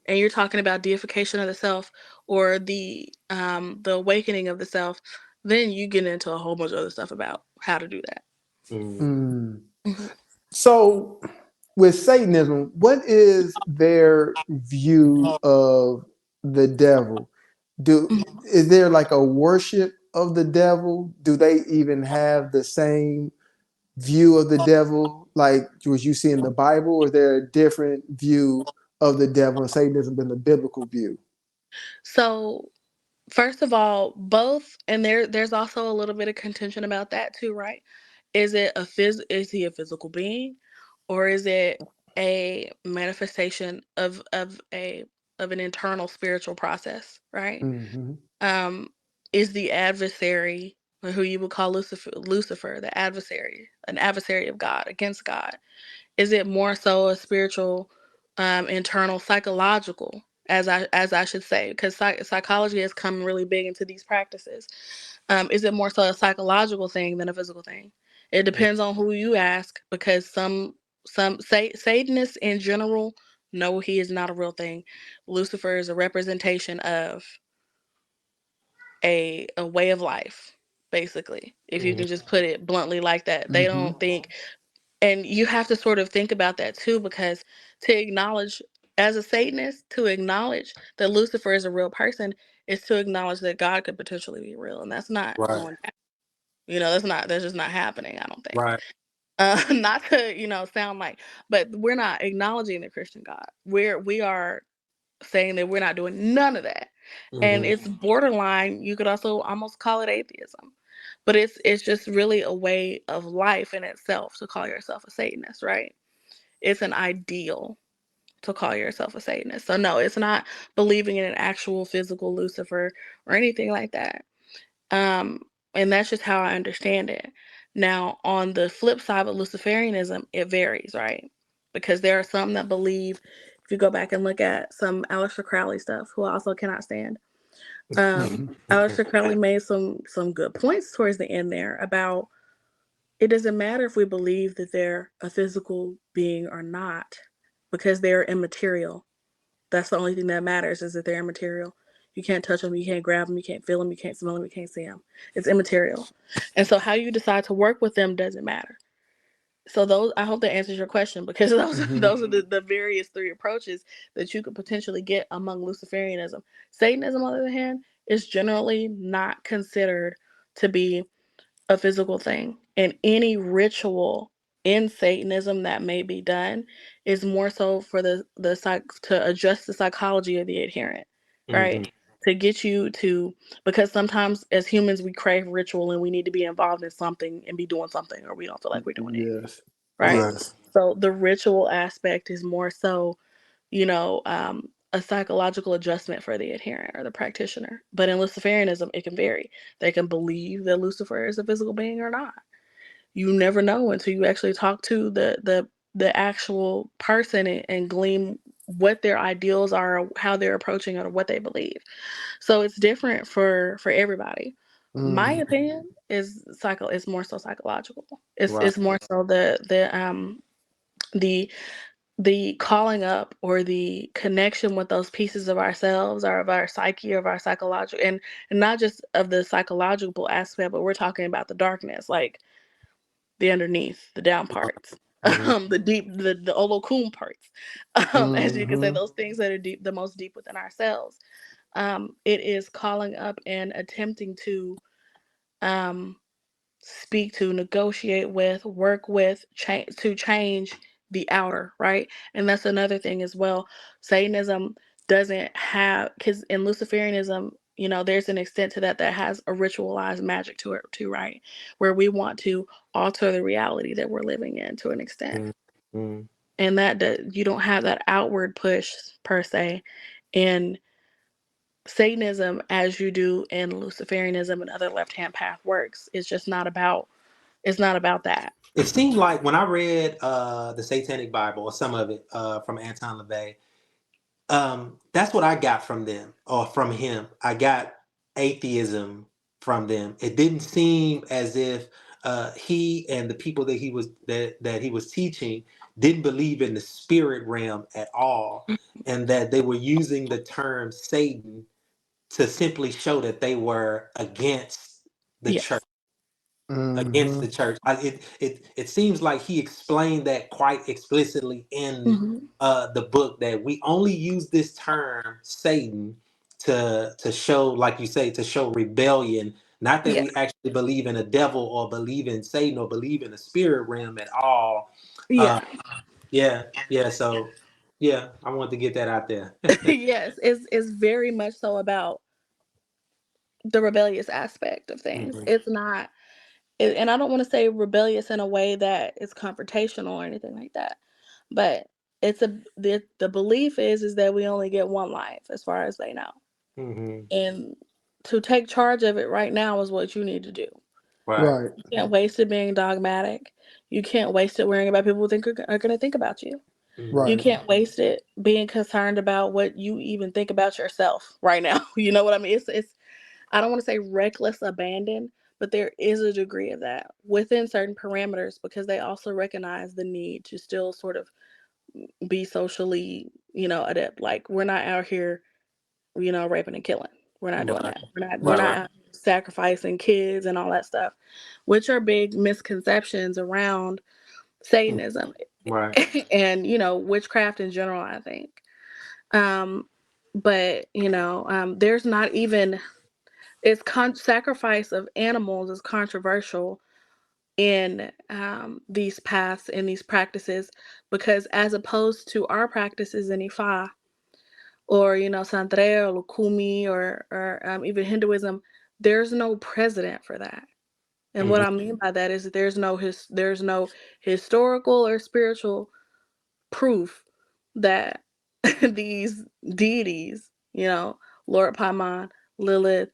and you're talking about deification of the self or the awakening of the self, then you get into a whole bunch of other stuff about how to do that. So with Satanism, what is their view of the devil? Is there like a worship of the devil? Do they even have the same view of the devil like what you see in the Bible, or is there a different view of the devil in Satanism than the biblical view? So first of all, both, and there's also a little bit of contention about that too, right? Is he a physical being, or is it a manifestation of an internal spiritual process, right? Um, is the adversary, who you would call Lucifer, the adversary, an adversary of God against God? Is it more so a spiritual, internal, psychological, as I should say, because psychology has come really big into these practices. Is it more so a psychological thing than a physical thing? It depends on who you ask, because some Satanists in general know he is not a real thing. Lucifer is a representation of a way of life, basically, if you can just put it bluntly like that. They don't think, and you have to sort of think about that too, because to acknowledge, as a Satanist, to acknowledge that Lucifer is a real person is to acknowledge that God could potentially be real, and that's not going down. You know, that's just not happening, I don't think. Right. Not to, you know, sound like, but we're not acknowledging the Christian God. We are saying that we're not doing none of that. And it's borderline, you could also almost call it atheism. But it's just really a way of life in itself to call yourself a Satanist, right? It's an ideal to call yourself a Satanist. So no, it's not believing in an actual physical Lucifer or anything like that. And that's just how I understand it. Now, on the flip side of Luciferianism, it varies, right? Because there are some that believe, if you go back and look at some Aleister Crowley stuff, who I also cannot stand, Aleister Crowley made some good points towards the end there about, it doesn't matter if we believe that they're a physical being or not, because they're immaterial. That's the only thing that matters, is that they're immaterial. You can't touch them, you can't grab them, you can't feel them, you can't smell them, you can't see them. It's immaterial. And so how you decide to work with them doesn't matter. So those, I hope that answers your question, because those are the various three approaches that you could potentially get among Luciferianism. Satanism, on the other hand, is generally not considered to be a physical thing. And any ritual in Satanism that may be done is more so for to adjust the psychology of the adherent, right? to get you to, because sometimes as humans we crave ritual and we need to be involved in something and be doing something, or we don't feel like we're doing anything, Yes. right? Right. Yes. So the ritual aspect is more so, a psychological adjustment for the adherent or the practitioner. But in Luciferianism, it can vary. They can believe that Lucifer is a physical being or not. You never know until you actually talk to the actual person and glean what their ideals are, how they're approaching it, or what they believe. So it's different for everybody. My Mm, opinion is is more so psychological. Right. It's more so the the calling up or the connection with those pieces of ourselves or of our psyche, of our psychological, and not just of the psychological aspect, but we're talking about the darkness, like the underneath, the down parts, Mm-hmm. the deep, the olokun parts, as you can say, mm-hmm. those things that are deep, the most deep within ourselves. It is calling up and attempting to um, speak to, negotiate with, work with, to change the outer, right? And that's another thing as well. Satanism doesn't have, because in Luciferianism, there's an extent to that has a ritualized magic to it too, right? Where we want to alter the reality that we're living in to an extent. Mm-hmm. And that you don't have that outward push per se in Satanism as you do in Luciferianism and other left-hand path works. It's not about that. It seemed like when I read the Satanic Bible or some of it from Anton LaVey, that's what I got from them or from him. I got atheism from them. It didn't seem as if he and the people that he was teaching didn't believe in the spirit realm at all, and that they were using the term Satan to simply show that they were Yes. against Mm-hmm. the church. It seems like he explained that quite explicitly in Hmm. the book, that we only use this term Satan to show, like you say, to show rebellion. Not that Yeah. we actually believe in a devil or believe in Satan or believe in a spirit realm at all. Uh, Yeah. yeah, yeah. So yeah, I wanted to get that out there. Yes. It's very much so about the rebellious aspect of things. Mhm. It's not, and I don't want to say rebellious in a way that is confrontational or anything like that, but the belief is that we only get one life as far as they know, Mhm. and to take charge of it right now is what you need to do. Right. Right. You can't waste it being dogmatic. You can't waste it worrying about people who think are going to think about you. Mhm. You Right. can't waste it being concerned about what you even think about yourself right now. You know what I mean? It's I don't want to say reckless abandon, but there is a degree of that within certain parameters because they also recognize the need to still sort of be socially, adept. Like we're not out here, raping and killing. We're not doing Right. that. We're Right. not Right. out here sacrificing kids and all that stuff, which are big misconceptions around Satanism Right. and witchcraft in general, I think. Um, but there's not even sacrifice of animals is controversial in these paths in these practices because as opposed to our practices in Ifa or Santre or Lukumi or even Hinduism, there's no precedent for that. And what Mhm. I mean by that is that there's no historical or spiritual proof that these deities, Lord Paimon, Lilith,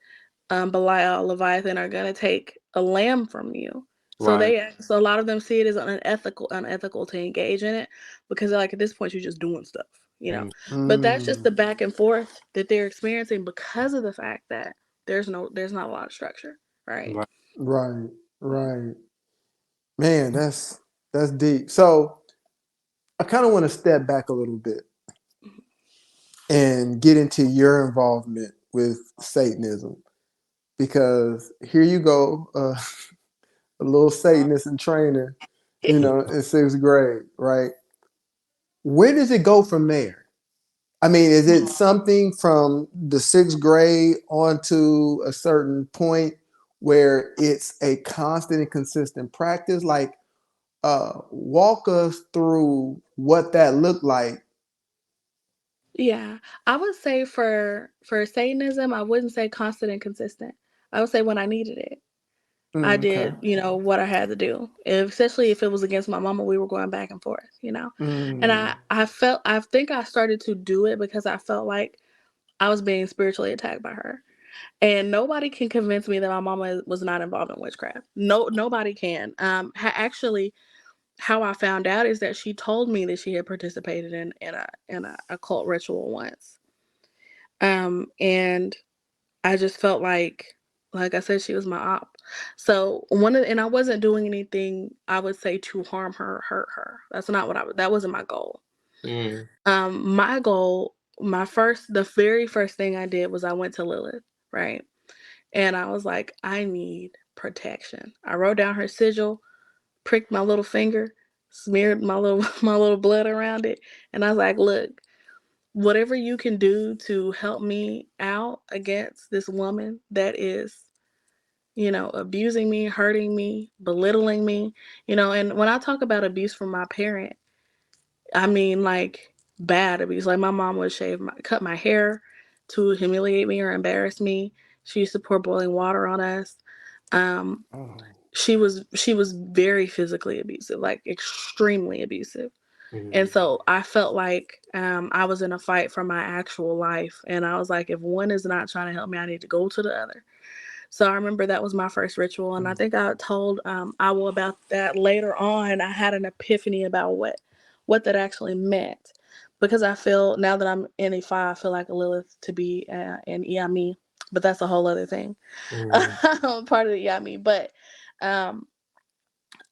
Belial, Leviathan, are gonna take a lamb from you. Right. So a lot of them see it as unethical to engage in it because they're like at this point you're just doing stuff. Mhm. But that's just Mm, the back and forth that they're experiencing because of the fact that there's not a lot of structure, right? Right. right. Right. Man, that's deep. So I kind of want to step back a little bit and get into your involvement with Satanism because here you go, a little Satanist in training, in sixth grade, right? Where does it go from there? I mean, is it something from the sixth grade onto a certain point where it's a constant and consistent practice? Like, walk us through what that looked like Yeah, I would say for Satanism, I wouldn't say constant and consistent. I would say when I needed it, I Okay. did, what I had to do. Especially if it was against my mama, we were going back and forth. And Mm. I think I started to do it because I felt like I was being spiritually attacked by her. And nobody can convince me that my mama was not involved in witchcraft. No, nobody can. Actually, how I found out is that she told me that she had participated in a occult ritual once. And I just felt like I said, she was my op. So and I wasn't doing anything I would say to harm her, or hurt her. That's not that wasn't my goal. Mm. My goal, the very first thing I did was I went to Lilith, right? And I was like, I need protection. I wrote down her sigil, pricked my little finger, smeared my little my little blood around it, and I was like, look, whatever you can do to help me out against this woman that is, abusing me, hurting me, belittling me, and when I talk about abuse from my parent, I mean like bad abuse. Like my mom would cut my hair to humiliate me or embarrass me. She used to pour boiling water on us. Um, Oh. she was very physically abusive, like extremely abusive. And Mm. so I felt like I was in a fight for my actual life. And I was like, if one is not trying to help me, I need to go to the other. So I remember that was my first ritual. And I think I told Owl about that later on. I had an epiphany about what that actually meant. Because I feel, now that I'm in E5, I feel like a Lilith to be an Iami. But that's a whole other thing. Mm. Part of the Iami. But um,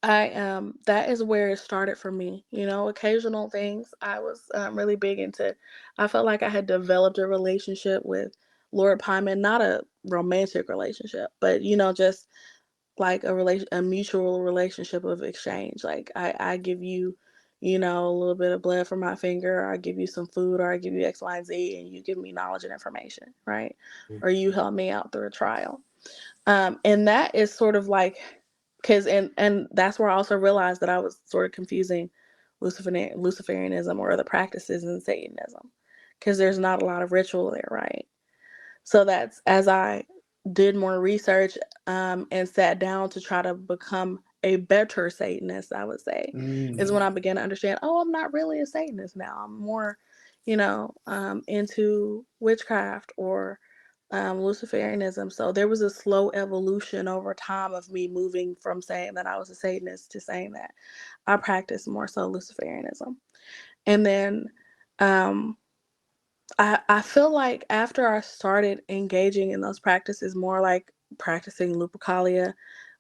that is where it started for me. Occasional things. I was really big into. I felt like I had developed a relationship with Lord Pyman, not a romantic relationship, but just like a mutual relationship of exchange. Like I give you, a little bit of blood from my finger, or I give you some food, or I give you X, Y, and Z, and you give me knowledge and information, right? Or you help me out through a trial. And that is sort of like, because and that's where I also realized that I was sort of confusing Luciferianism or other practices and Satanism, because there's not a lot of ritual there, right? So that's as I did more research and sat down to try to become a better Satanist, I would say, is when I began to understand, oh, I'm not really a Satanist now. I'm more, into witchcraft or Luciferianism. So there was a slow evolution over time of me moving from saying that I was a Satanist to saying that I practice more so Luciferianism. And then um, I feel like after I started engaging in those practices, more like practicing Lupercalia,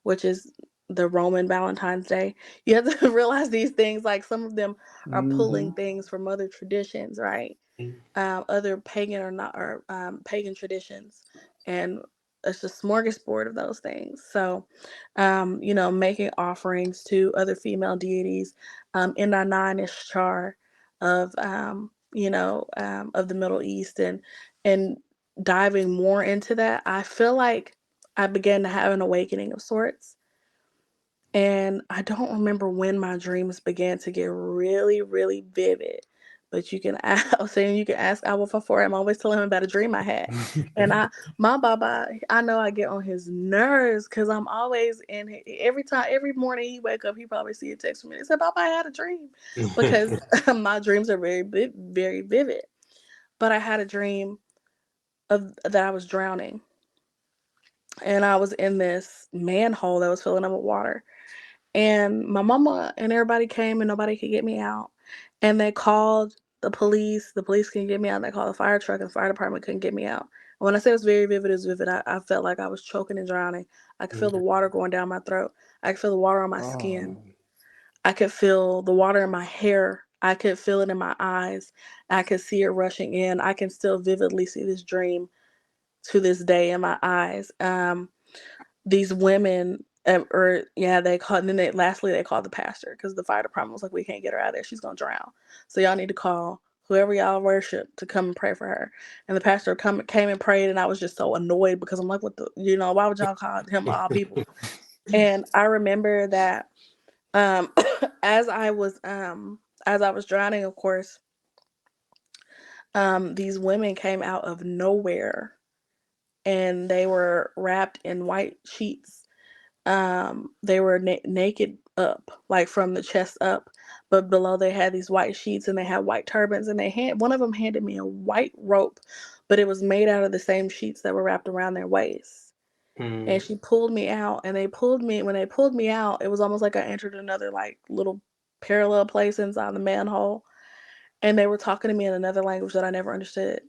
which is the Roman Valentine's Day, you have to realize these things, like some of them are Mm-hmm. pulling things from other traditions, right? Other pagan or not, or pagan traditions, and it's a smorgasbord of those things. So, making offerings to other female deities, in our nine Ishtar of of the Middle East, and diving more into that, I feel like I began to have an awakening of sorts. And I don't remember when my dreams began to get really, really vivid. But you can ask, I was saying you can ask Abba for. I'm always telling him about a dream I had. And my Baba, I know I get on his nerves because I'm always every morning he wake up, he probably see a text from me. He said, Baba, I had a dream. Because my dreams are very, very vivid. But I had a dream that I was drowning. And I was in this manhole that was filling up with water. And my mama and everybody came and nobody could get me out. And they called the police. The police couldn't get me out. They called the fire truck and the fire department couldn't get me out. And when I say it was very vivid, it was vivid. I felt like I was choking and drowning. I could feel the water going down my throat. I could feel the water on my skin. Oh. I could feel the water in my hair. I could feel it in my eyes. I could see it rushing in. I can still vividly see this dream to this day in my eyes. These women, or yeah, they called, and then lastly they called the pastor because the fire department was like, we can't get her out of there, she's gonna drown, so y'all need to call whoever y'all worship to come and pray for her. And the pastor came and prayed, and I was just so annoyed because I'm like, what the, why would y'all call him all people? And I remember that as I was drowning, of course, these women came out of nowhere, and they were wrapped in white sheets. They were naked up, like from the chest up, but below they had these white sheets, and they had white turbans, and one of them handed me a white rope, but it was made out of the same sheets that were wrapped around their waists. And she pulled me out, and when they pulled me out, it was almost like I entered another like little parallel place inside the manhole, and they were talking to me in another language that I never understood.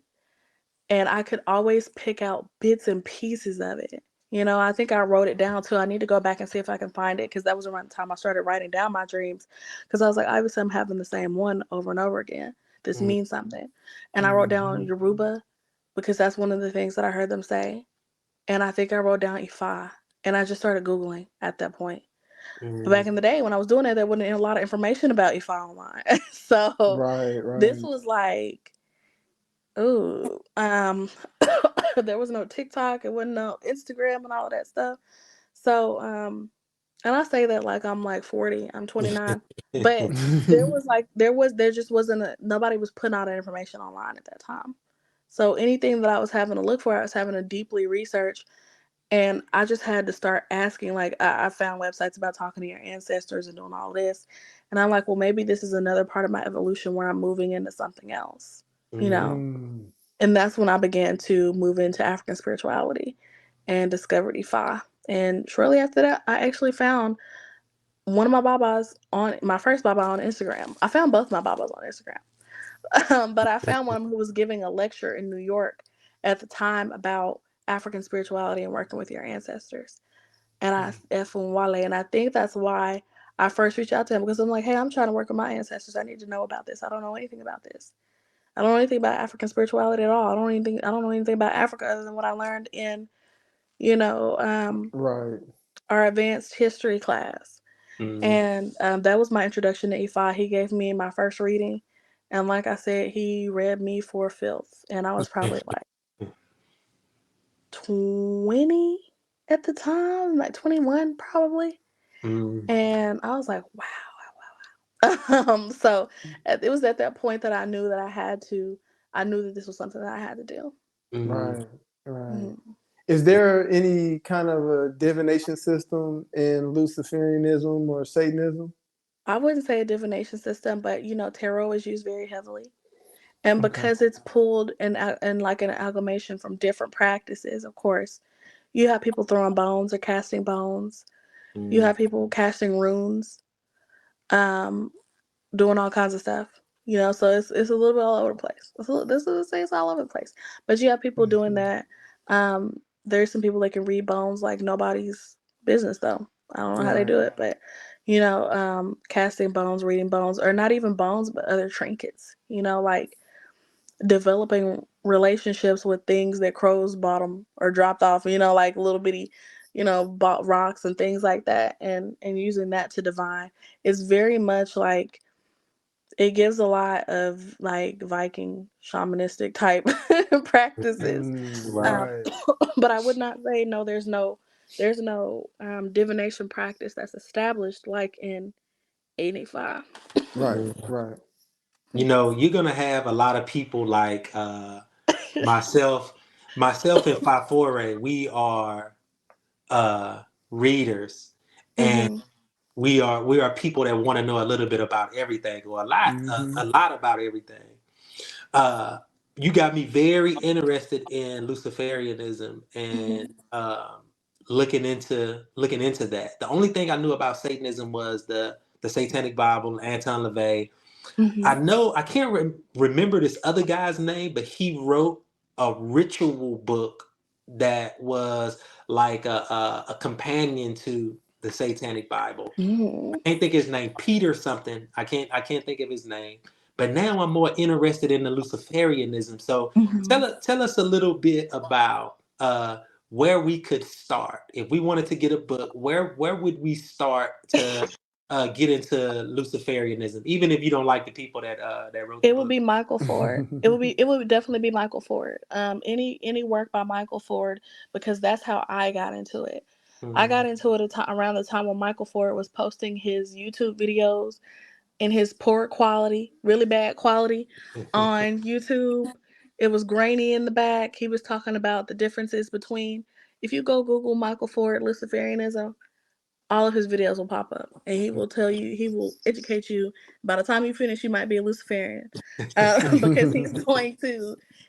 And I could always pick out bits and pieces of it. I think I wrote it down too. I need to go back and see if I can find it, because that was around the time I started writing down my dreams, because I was like, obviously I'm having the same one over and over again. This means something. And I wrote down Yoruba, because that's one of the things that I heard them say. And I think I wrote down Ifa, and I just started Googling at that point. But back in the day when I was doing it, there wasn't a lot of information about Ifa online. So this was like, ooh, there was no TikTok, it wasn't no Instagram and all of that stuff. So, and I say that like I'm like 40, I'm 29, but there just wasn't nobody was putting out that information online at that time. So anything that I was having to look for, I was having to deeply research, and I just had to start asking. Like I found websites about talking to your ancestors and doing all this, and I'm like, well, maybe this is another part of my evolution where I'm moving into something else, you know. And that's when I began to move into African spirituality and discovered Ifa. And shortly after that, I actually found one of my babas my first baba on Instagram. I found both my babas on Instagram. But I found one who was giving a lecture in New York at the time about African spirituality and working with your ancestors. And I and I think that's why I first reached out to him, because I'm like, hey, I'm trying to work with my ancestors. I need to know about this. I don't know anything about this. I don't know anything about African spirituality at all. I don't know anything about Africa other than what I learned in, our advanced history class. And that was my introduction to Ifa. He gave me my first reading, and like I said, he read me for filth, and I was probably like 20 at the time, like 21 probably. And I was like, wow. So it was at that point that I knew that I knew that this was something that I had to do. Right. Mhm. Is there any kind of a divination system in Luciferianism or Satanism? I wouldn't say a divination system, but tarot is used very heavily. And because it's pulled and like an amalgamation from different practices, of course, you have people throwing bones or casting bones. You have people casting runes, doing all kinds of stuff. So it's a little bit all over the place. It's all over the place. But you have people doing that. There's some people that can read bones like nobody's business, though. I don't know how they do it, but casting bones, reading bones, or not even bones, but other trinkets. Like developing relationships with things that crows bottom or dropped off. Like little bitty, rocks and things like that, and using that to divine. It's very much like it gives a lot of like Viking shamanistic type practices. But I would not say no. There's no divination practice that's established like in 85. Right. You're gonna have a lot of people like myself and Fafore. We are readers, and Mm-hmm. we are people that want to know a little bit about everything, or a lot about everything. You got me very interested in Luciferianism Mm-hmm. and looking into that. The only thing I knew about Satanism was the Satanic Bible, Anton LaVey. Mm-hmm. I know I can't remember this other guy's name, but he wrote a ritual book that was like a companion to the Satanic Bible. Mm-hmm. I can't think of his name, Peter something. I can't think of his name. But now I'm more interested in the Luciferianism. So Mm-hmm. tell us a little bit about where we could start if we wanted to get a book. Where would we start to get into Luciferianism, even if you don't like the people that wrote the It would book? be Michael Ford. It would definitely be Michael Ford. Any work by Michael Ford, because that's how I got into it. I got into it around the time when Michael Ford was posting his YouTube videos in his poor quality, really bad quality on YouTube. It was grainy in the back. He was talking about the differences between, if you go Google Michael Ford Luciferianism, all of his videos will pop up, and he will tell you, he will educate you. By the time you finish, you might be a Luciferian, because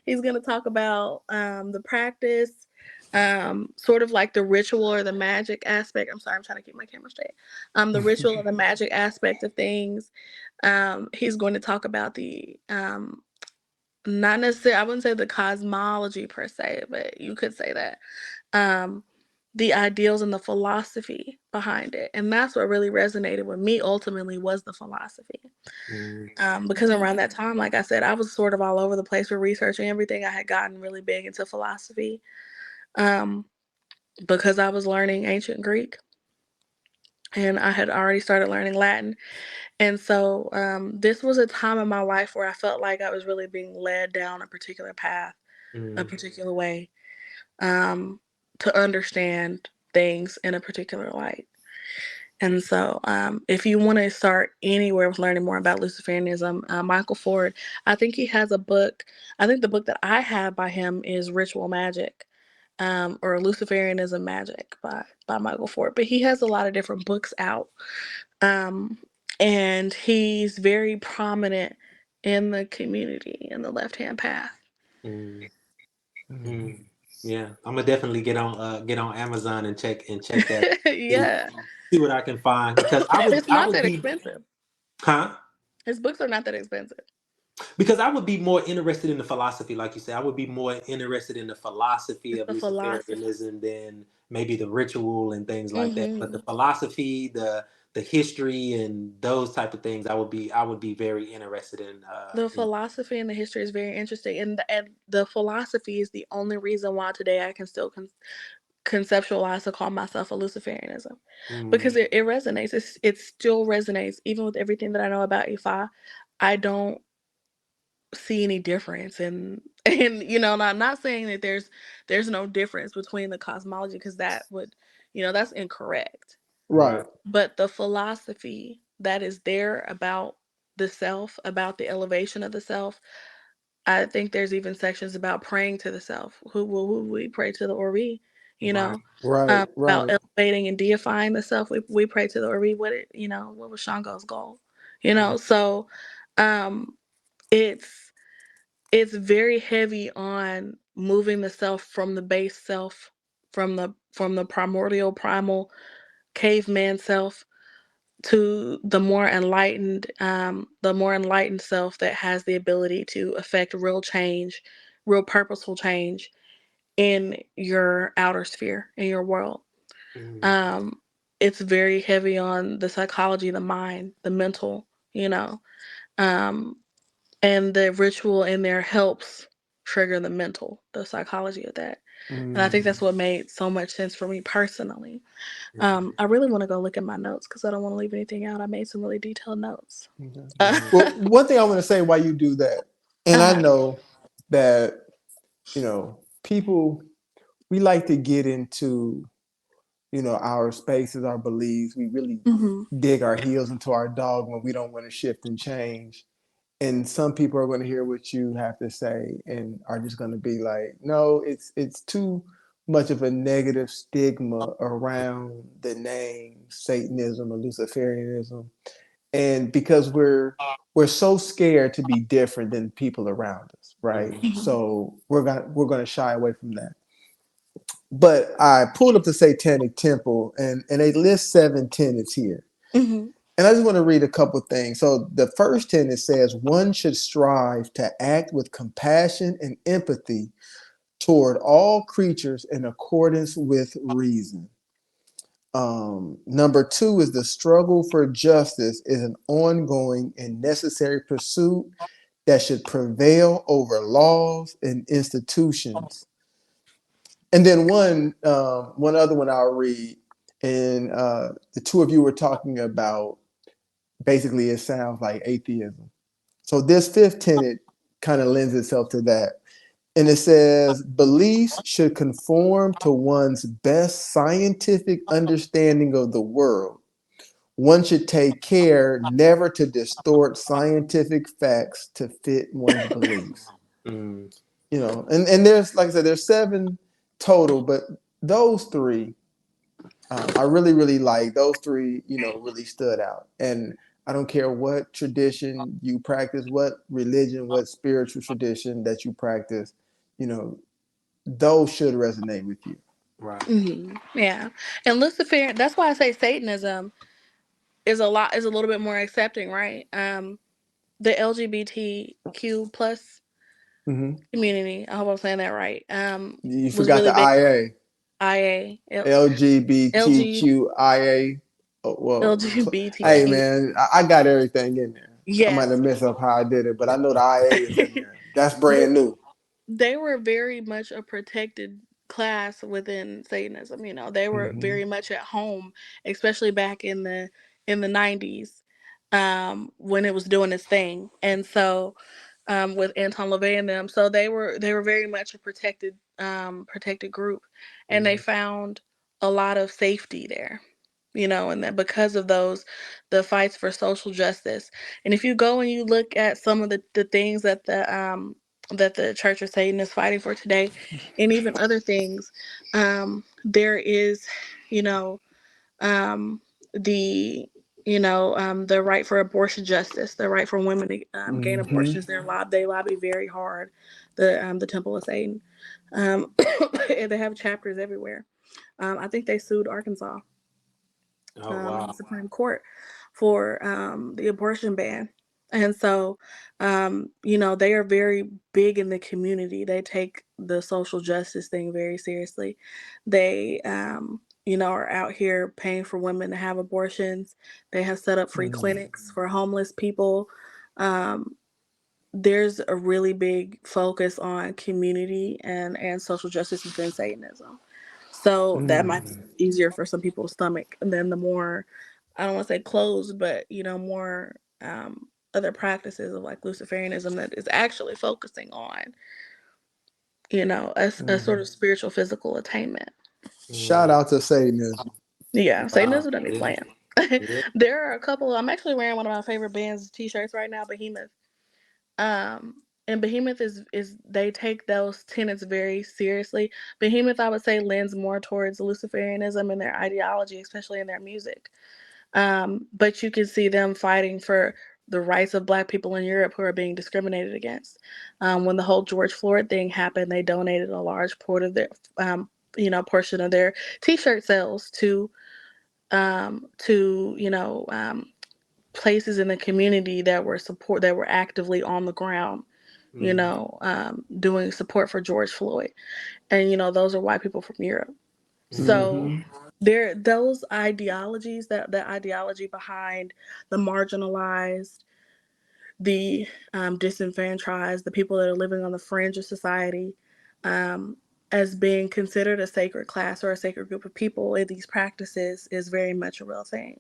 he's going to talk about the practice, sort of like the ritual or the magic aspect. I'm sorry, I'm trying to keep my camera straight. The ritual or the magic aspect of things. He's going to talk about the not necessarily, I wouldn't say the cosmology per se, but you could say that. The ideals and the philosophy behind it. And that's what really resonated with me ultimately, was the philosophy. Because around that time, like I said, I was sort of all over the place with researching everything. I had gotten really big into philosophy, because I was learning ancient Greek and I had already started learning Latin. And so this was a time in my life where I felt like I was really being led down a particular path, a particular way, to understand things in a particular light. And so if you want to start anywhere with learning more about Luciferianism, Michael Ford, I think he has a book. I think the book that I have by him is Ritual Magic, or Luciferianism Magic by Michael Ford. But he has a lot of different books out. And he's very prominent in the community in the left-hand path. Yeah, I'm gonna definitely get on Amazon and check that. Yeah. See what I can find, because It's I not would that be, expensive. huh? His books are not that expensive. Because I would be more interested in the philosophy, like you said. I would be more interested in the philosophy It's of the philosophy. Luciferianism than maybe the ritual and things like that. But the Mm-hmm. philosophy, the history, and those type of things, I would be very interested in. The philosophy and the history is very interesting, and the philosophy is the only reason why today I can still conceptualize to call myself a Luciferianism, because it resonates. It still resonates even with everything that I know about Ifa. I don't see any difference, and and I'm not saying that there's no difference between the cosmology, because that would, that's incorrect. Right. But the philosophy that is there about the self, about the elevation of the self, I think there's even sections about praying to the self. Who we pray to, the Ori, Right. Right. about Right. elevating and deifying the self. We pray to the Ori. What was Shango's goal? So um, it's it's very heavy on moving the self from the base self, from the primordial primal caveman self, to the more enlightened self that has the ability to affect real change, real purposeful change in your outer sphere, in your world. um it's very heavy on the psychology, the mind, the mental, um and the ritual in there helps trigger the psychology of that. And I think that's what made so much sense for me personally. I really want to go look at my notes because I don't want to leave anything out. I made some really detailed notes. Well, one thing I want to say why you do that, and I know that people, we like to get into our spaces, our beliefs. We really Mhm. dig our heels into our dog when we don't want to shift and change. And some people are going to hear what you have to say and are just going to be like, no, it's too much of a negative stigma around the name Satanism or Luciferianism. And because we're so scared to be different than people around us, right? So we're gonna shy away from that. But I pulled up the Satanic Temple, and they list 7 tenets here. Mhm. And I just want to read a couple things. So the first tenet says one should strive to act with compassion and empathy toward all creatures in accordance with reason. Number 2 is the struggle for justice is an ongoing and necessary pursuit that should prevail over laws and institutions. And then one other one I'll read, and the two of you were talking about, basically it sounds like atheism. So this fifth tenet kind of lends itself to that. And it says beliefs should conform to one's best scientific understanding of the world, one should take care never to distort scientific facts to fit one's beliefs. Mm. And there's, like I said, there's 7 total, but those 3 I really, really like. Those 3, really stood out. And I don't care what tradition you practice, what religion, what spiritual tradition that you practice, those should resonate with you. Right. Yeah, and Luciferian. That's why I say Satanism is a little bit more accepting, right? The LGBTQ plus Hmm. community. I hope I'm saying that right. You Was forgot really the big. IA, IA, LG, LGBTQIA. Oh, well, hey LGBTQ. man, I got everything in there. I might have Yes, messed up how I did it, but I know the IA is in there. That's brand new. they were very much a protected class within Satanism. They were Hmm. very much at home, especially back in the 90s, when it was doing its thing. And so, with Anton LaVey and them, so they were very much a protected group, and they Mm-hmm. found a lot of safety there. And that because of the fights for social justice. And if you go and you look at some of the things that the Church of Satan is fighting for today, and even other things, there is, you know, um, the the right for abortion justice, the right for women to gain Hmm. abortions. They lobby very hard. The Temple of Satan, and they have chapters everywhere. I think they sued Arkansas Oh in wow. the Supreme Court for the abortion ban. And so, they are very big in the community. They take the social justice thing very seriously. They, are out here paying for women to have abortions. They have set up free clinics for homeless people. Um, there's a really big focus on community and social justice within Satanism. So that might be easier for some people's stomach than the more, I don't want to say closed, but more other practices of like Luciferianism that is actually focusing on, a sort of spiritual physical attainment. Shout Mm. out to Satanism. Yeah, Wow. Satanism doesn't be Yeah. playing. Yeah. There are a couple. I'm actually wearing one of my favorite bands t-shirts right now, Behemoth. Um, and Behemoth is they take those tenets very seriously. Behemoth, I would say, lends more towards Luciferianism in their ideology, especially in their music. But you can see them fighting for the rights of Black people in Europe who are being discriminated against. When the whole George Floyd thing happened, they donated a large portion of their T-shirt sales to places in the community that were actively on the ground, Mm. doing support for George Floyd. And those are white people from Europe. Mm. So there those ideologies, that ideology behind the marginalized, the disenfranchised, the people that are living on the fringe of society, um, as being considered a sacred class or a sacred group of people in these practices is very much a real thing.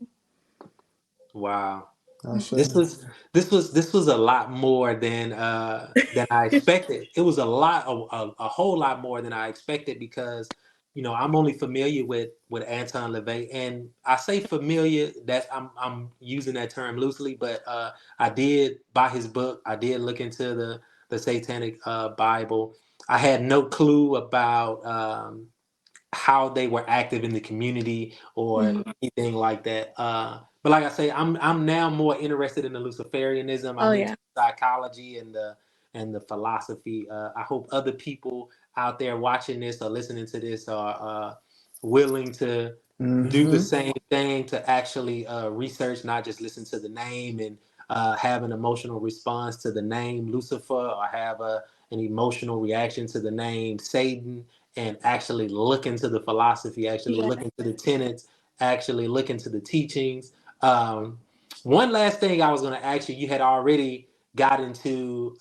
Wow. This Ashe. was this was a lot more than I expected. It was a whole lot more than I expected because I'm only familiar with Anton LaVey, and I say familiar, that I'm using that term loosely, but I did buy his book. I did look into the Satanic Bible. I had no clue about how they were active in the community or Mhm. anything like that. But like I say, I'm now more interested in the Luciferianism. Oh I'm into yeah. psychology and the philosophy. I hope other people out there watching this or listening to this are willing to do the Hmm. same thing, to actually research, not just listen to the name and have an emotional response to the name Lucifer, or have an emotional reaction to the name Satan, and actually look into the philosophy, actually Yeah. look into the tenets, actually look into the teachings. Um, One last thing I was going to ask you, you had already got into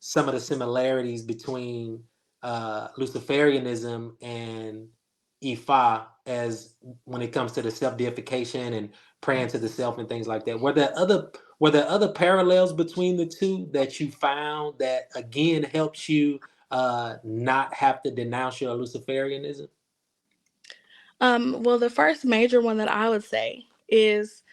some of the similarities between Luciferianism and Ifa, as when it comes to the self-deification and praying to the self and things like that. Were there other parallels between the two that you found that again helps you not have to denounce your Luciferianism? Well, the first major one that I would say is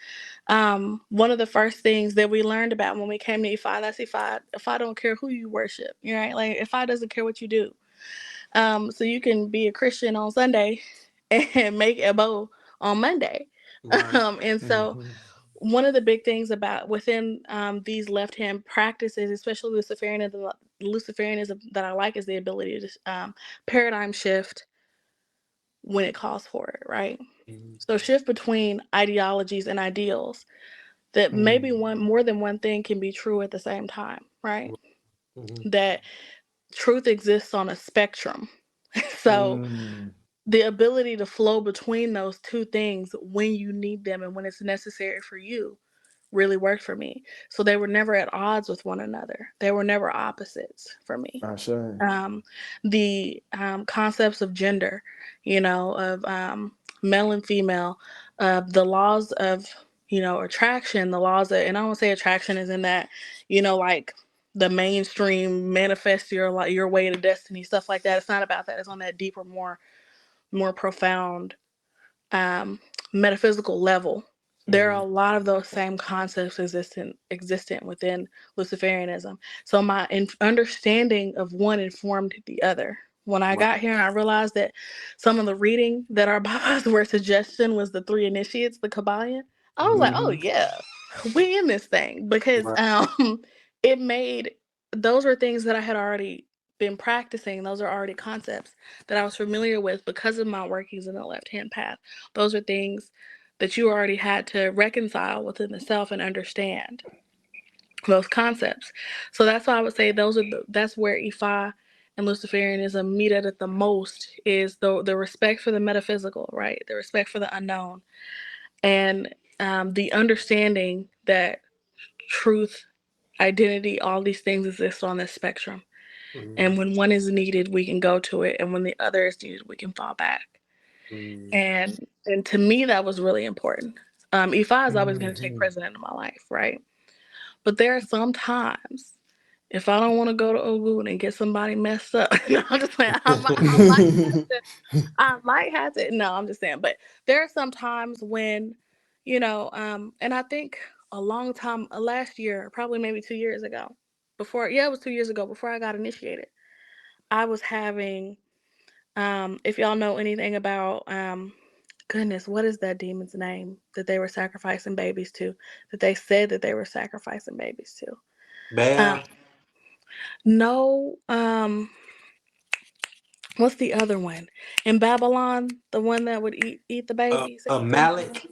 one of the first things that we learned about when we came to Ifa. That's Ifa don't care who you worship, right? Like Ifa doesn't care what you do. So you can be a Christian on Sunday and make a bow on Monday. Right. And so Mhm. one of the big things about within these left-hand practices, especially Luciferianism that I like, is the ability to paradigm shift when it calls for it, right? Mhm. So shift between ideologies and ideals that maybe more than one thing can be true at the same time, right? Mhm. That truth exists on a spectrum. So Mm. the ability to flow between those two things when you need them and when it's necessary for you really worked for me. So they were never at odds with one another. They were never opposites for me. Ashe. The concepts of gender, of male and female, the laws of, attraction, the laws of, and I don't say attraction is in that, like the mainstream manifest your way to destiny, stuff like that. It's not about that. It's on that deeper, more profound metaphysical level. There are a lot of those same concepts existent within Luciferianism. So my understanding of one informed the other. When I Right. got here and I realized that some of the reading that our Babas were suggesting was the 3 initiates, the Kabbalion, I was like, oh Mhm. yeah, we in this thing. Because it made, those were things that I had already been practicing. Those are already concepts that I was familiar with because of my workings in the left-hand path. Those are things that you already had to reconcile within the self and understand those concepts. So that's why I would say that's where Ifa and Luciferianism meet at the most, is the respect for the metaphysical, right? The respect for the unknown, and the understanding that truth, identity, all these things exist on this spectrum. Mhm. And when one is needed, we can go to it, and when the other is needed, we can fall back. Mhm. And to me, that was really important. Ifa is always going to take Mhm. precedent in my life, right? But there are some times, if I don't want to go to Ogun and get somebody messed up, no, I'm just saying, I might have to. No, I'm just saying. But there are some times when, and I think a long time, last year, probably maybe 2 years ago, it was 2 years ago, before I got initiated, I was having, if y'all know anything about, goodness, what is that demon's name that they were sacrificing babies to? That they said that they were sacrificing babies to? Bam. No, what's the other one? In Babylon, the one that would eat the babies? Malik.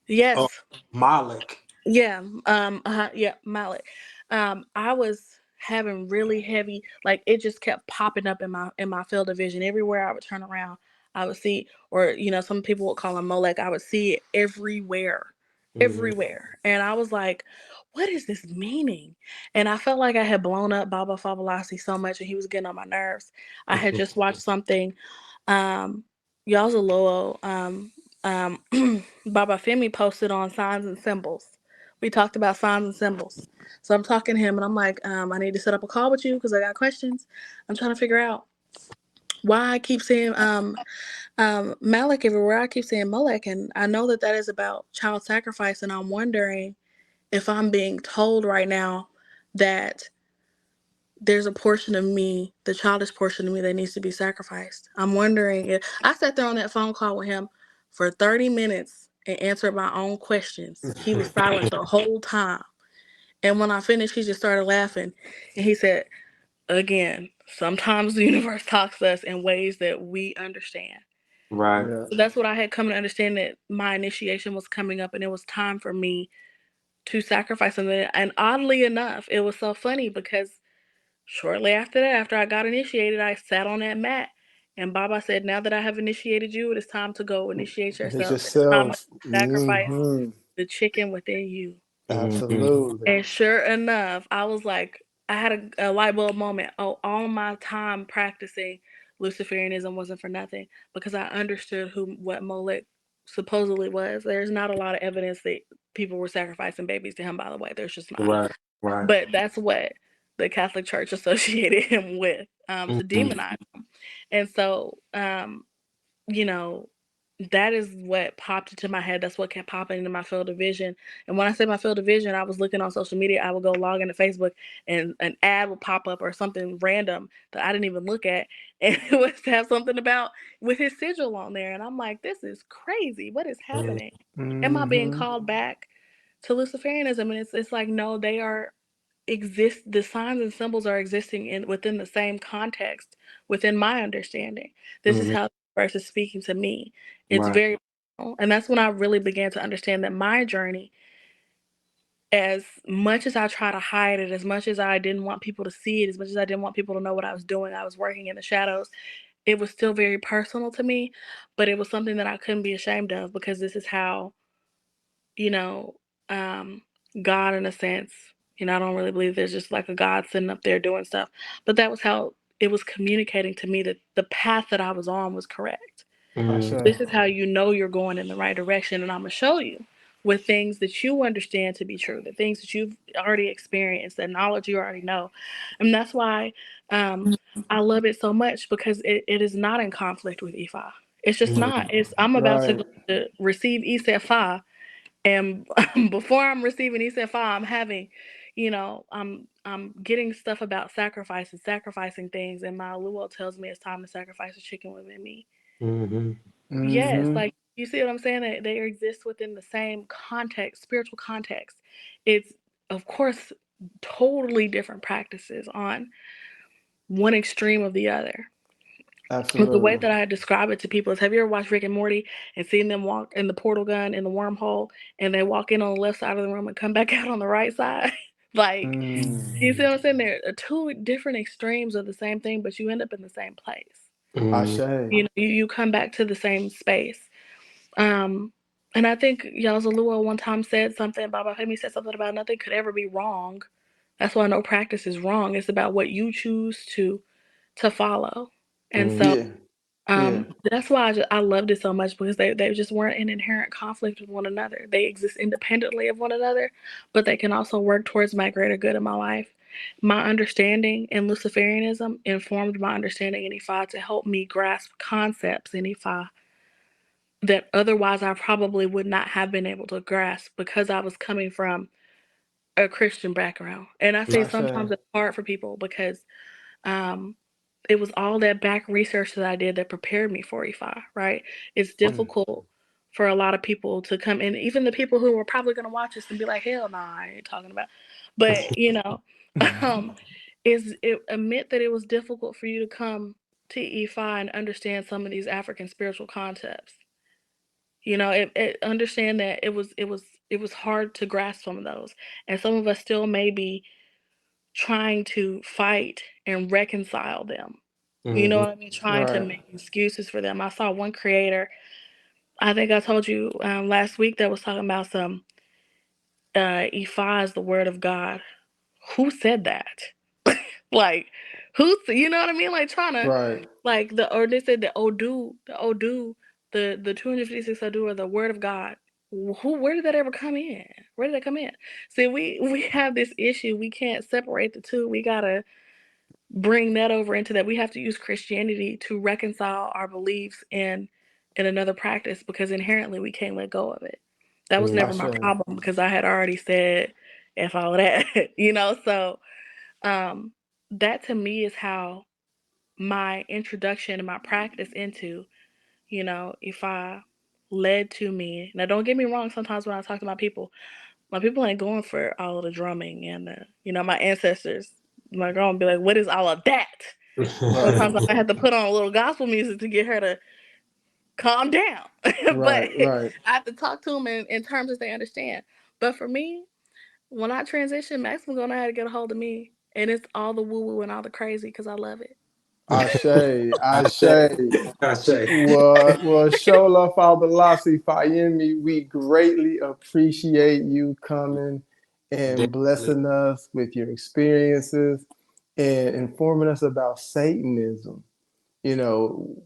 Yes. Oh, Malik. Yeah. Yeah, Mallet. I was having really heavy, like it just kept popping up in my field of vision. Everywhere I would turn around, I would see, or some people would call him Molech. I would see it everywhere, Mhm. everywhere, and I was like, "What is this meaning?" And I felt like I had blown up Baba Favalasi so much, and he was getting on my nerves. I had just watched something, um, Yazaloa, Baba Femi posted on signs and symbols. We talked about signs and symbols. So I'm talking to him and I'm like, I need to set up a call with you because I got questions. I'm trying to figure out why I keep seeing Malik everywhere. I keep saying Molech, and I know that is about child sacrifice, and I'm wondering if I'm being told right now that there's a portion of me, the childish portion of me, that needs to be sacrificed. I'm wondering if I sat there on that phone call with him for 30 minutes and answered my own questions. He was silent the whole time. And when I finished, he just started laughing. And he said, again, sometimes the universe talks to us in ways that we understand. Right. Yeah. So that's what I had come to understand, that my initiation was coming up and it was time for me to sacrifice something. And oddly enough, it was so funny because shortly after that, after I got initiated, I sat on that mat and Baba said, now that I have initiated you, it is time to go initiate It's yourself. It is time to yourself. sacrifice Hmm. the chicken within you. Mhm. Absolutely. And sure enough, I was like, I had a light bulb moment. Oh, all my time practicing Luciferianism wasn't for nothing, because I understood what Molech supposedly was. There's not a lot of evidence that people were sacrificing babies to him, by the way. There's just not. Right. Right. But that's what the Catholic Church associated him with, to Mhm. demonize him. And so, you know, that is what popped into my head. That's what kept popping into my field of vision. And when I say my field of vision, I was looking on social media. I would go log into Facebook and an ad would pop up or something random that I didn't even look at. And it was to have something about with his sigil on there. And I'm like, this is crazy. What is happening? Am I being called back to Luciferianism? And it's like, no, they are the signs and symbols are existing within the same context within my understanding. This is how the universe is speaking to me. It's Right. very personal. And that's when I really began to understand that my journey, as much as I try to hide it, as much as I didn't want people to see it, as much as I didn't want people to know what I was doing, I was working in the shadows, it was still very personal to me, but it was something that I couldn't be ashamed of, because this is how, you know, God, in a sense, I don't really believe there's just like a God sitting up there doing stuff, but that was how it was communicating to me that the path that I was on was correct. This is how you know you're going in the right direction, and I'm going to show you with things that you understand to be true, the things that you've already experienced, the knowledge you already know. And that's why I love it so much, because it is not in conflict with Ifa. It's just not. I'm about to Right. go to receive Isefa, and before I'm receiving Isefa, I'm having, I'm getting stuff about sacrifices, sacrificing things, and my Luo tells me it's time to sacrifice a chicken within me. Yes, like, you see what I'm saying? They exist within the same context, spiritual context. It's, of course, totally different practices on one extreme of the other. But the way Absolutely. that I describe it to people is, have you ever watched Rick and Morty and seen them walk in the portal gun in the wormhole, and they walk in on the left side of the room and come back out on the right side? Like, you see what I'm saying? There are two different extremes of the same thing, but you end up in the same place. Ashe. You come back to the same space. And I think Yazalua one time said something, Baba Femi said something about nothing could ever be wrong. That's why no practice is wrong. It's about what you choose to follow. And so Yeah. Yeah. that's why I loved it so much, because they just weren't in inherent conflict with one another. They exist independently of one another, but they can also work towards my greater good in my life. My understanding in Luciferianism informed my understanding in Ifa to help me grasp concepts in Ifa that otherwise I probably would not have been able to grasp, because I was coming from a Christian background. And I say sometimes Ashe. it's hard for people, because it was all that back research that I did that prepared me for Ifa, right? It's difficult for a lot of people to come in, even the people who are probably going to watch this and be like, hell nah, I ain't talking about. But, admit that it was difficult for you to come to Ifa and understand some of these African spiritual concepts. Understand that it was hard to grasp some of those, and some of us still may be trying to fight and reconcile them. You know what I mean? Trying to Right. make excuses for them. I saw one creator, I think I told you last week, that was talking about some Ifa is the word of God. Who said that? Like, you know what I mean? Like, trying to, Right. like, or they said the 256 Odu are the word of God. Where did that ever come in? Where did that come in? See, we have this issue. We can't separate the two. We gotta bring that over into that. We have to use Christianity to reconcile our beliefs in another practice, because inherently we can't let go of it. That was never my Ashe. problem, because I had already said F all of that, so that to me is how my introduction and my practice into, if I led to me. Now, don't get me wrong, sometimes when I talk to my people ain't going for all of the drumming and, my ancestors. My girl will be like, what is all of that? Right. Sometimes I have to put on a little gospel music to get her to calm down. But Right. Right. I have to talk to them in terms that they understand. But for me, when I transition, Maximum gonna have to get a hold of me, and it's all the woo woo and all the crazy, because I love it. Ashe. I say, Ashe. I say, Well, Shola Fabalasi Fayemi, we greatly appreciate you coming and definitely. blessing us with your experiences and informing us about Satanism. You know,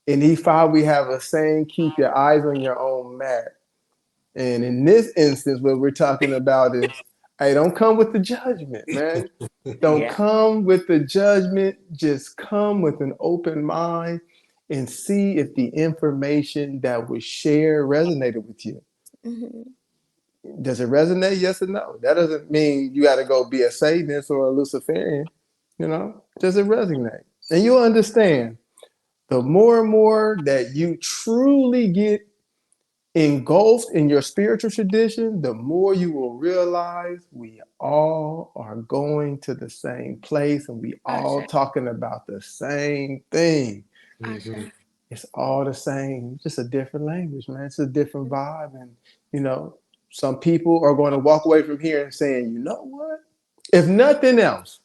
in E5, we have a saying, keep your eyes on your own mat. And in this instance, what we're talking about is, hey, don't come with the judgment, man. Don't Yeah. come with the judgment. Just come with an open mind and see if the information that was shared resonated with you. Does it resonate? Yes or no? That doesn't mean you got to go be a Satanist or a Luciferian. Does it resonate? And you'll understand the more and more that you truly get engulfed in your spiritual tradition, the more you will realize we all are going to the same place and we all talking about the same thing. It's all the same, just a different language, man. It's a different vibe. And, some people are going to walk away from here and saying, you know what? If nothing else,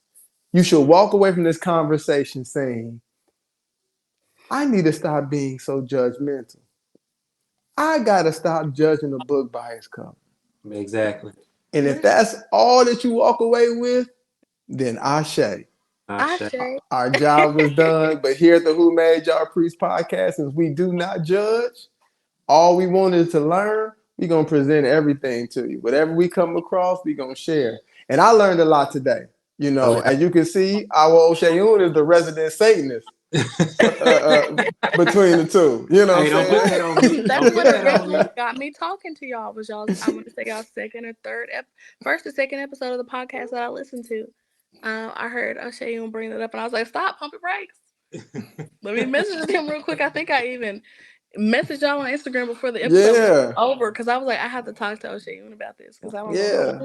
you should walk away from this conversation saying, I need to stop being so judgmental. I got to stop judging a book by its cover. Exactly. And if that's all that you walk away with, then ashe. Our job was done. But here at the Who Made Y'all Priest podcast, since we do not judge, all we wanted to learn, we're going to present everything to you. Whatever we come across, we're going to share. And I learned a lot today. As you can see, our Oshayun is the resident Satanist. Between the two, Hey, don't put that on me. That's what originally got me talking to y'all. Was y'all? I'm going to say y'all first or second episode of the podcast that I listened to. I heard Oshayun bring it up, and I was like, "Stop, pump your brakes." Let me message him real quick. I think I even messaged y'all on Instagram before the episode was over because I was like, I have to talk to Oshayun about this because I don't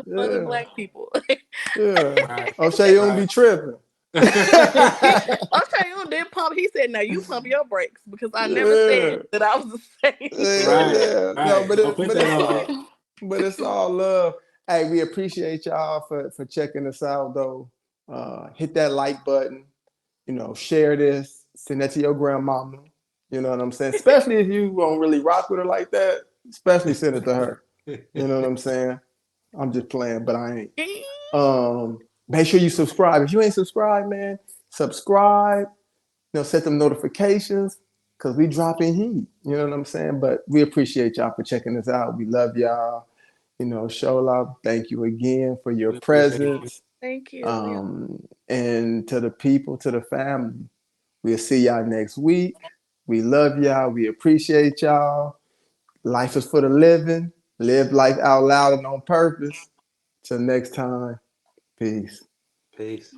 know other black people. Oshayun be tripping. Oshayun did pump. He said, "Now you pump your brakes," because I never said that I was the same. No, but it's all love. Hey, we appreciate y'all for checking us out, though. Hit that like button. Share this. Send that to your grandmama. You know what I'm saying? Especially if you don't really rock with her like that. Especially send it to her. You know what I'm saying? I'm just playing, but I ain't. Make sure you subscribe. If you ain't subscribed, man, subscribe. Set them notifications because we dropping heat. You know what I'm saying? But we appreciate y'all for checking us out. We love y'all. Show love. Thank you again for your presence. Thank you. And to the people, to the family, we'll see y'all next week. We love y'all. We appreciate y'all. Life is for the living. Live life out loud and on purpose. Till next time. Peace. Peace.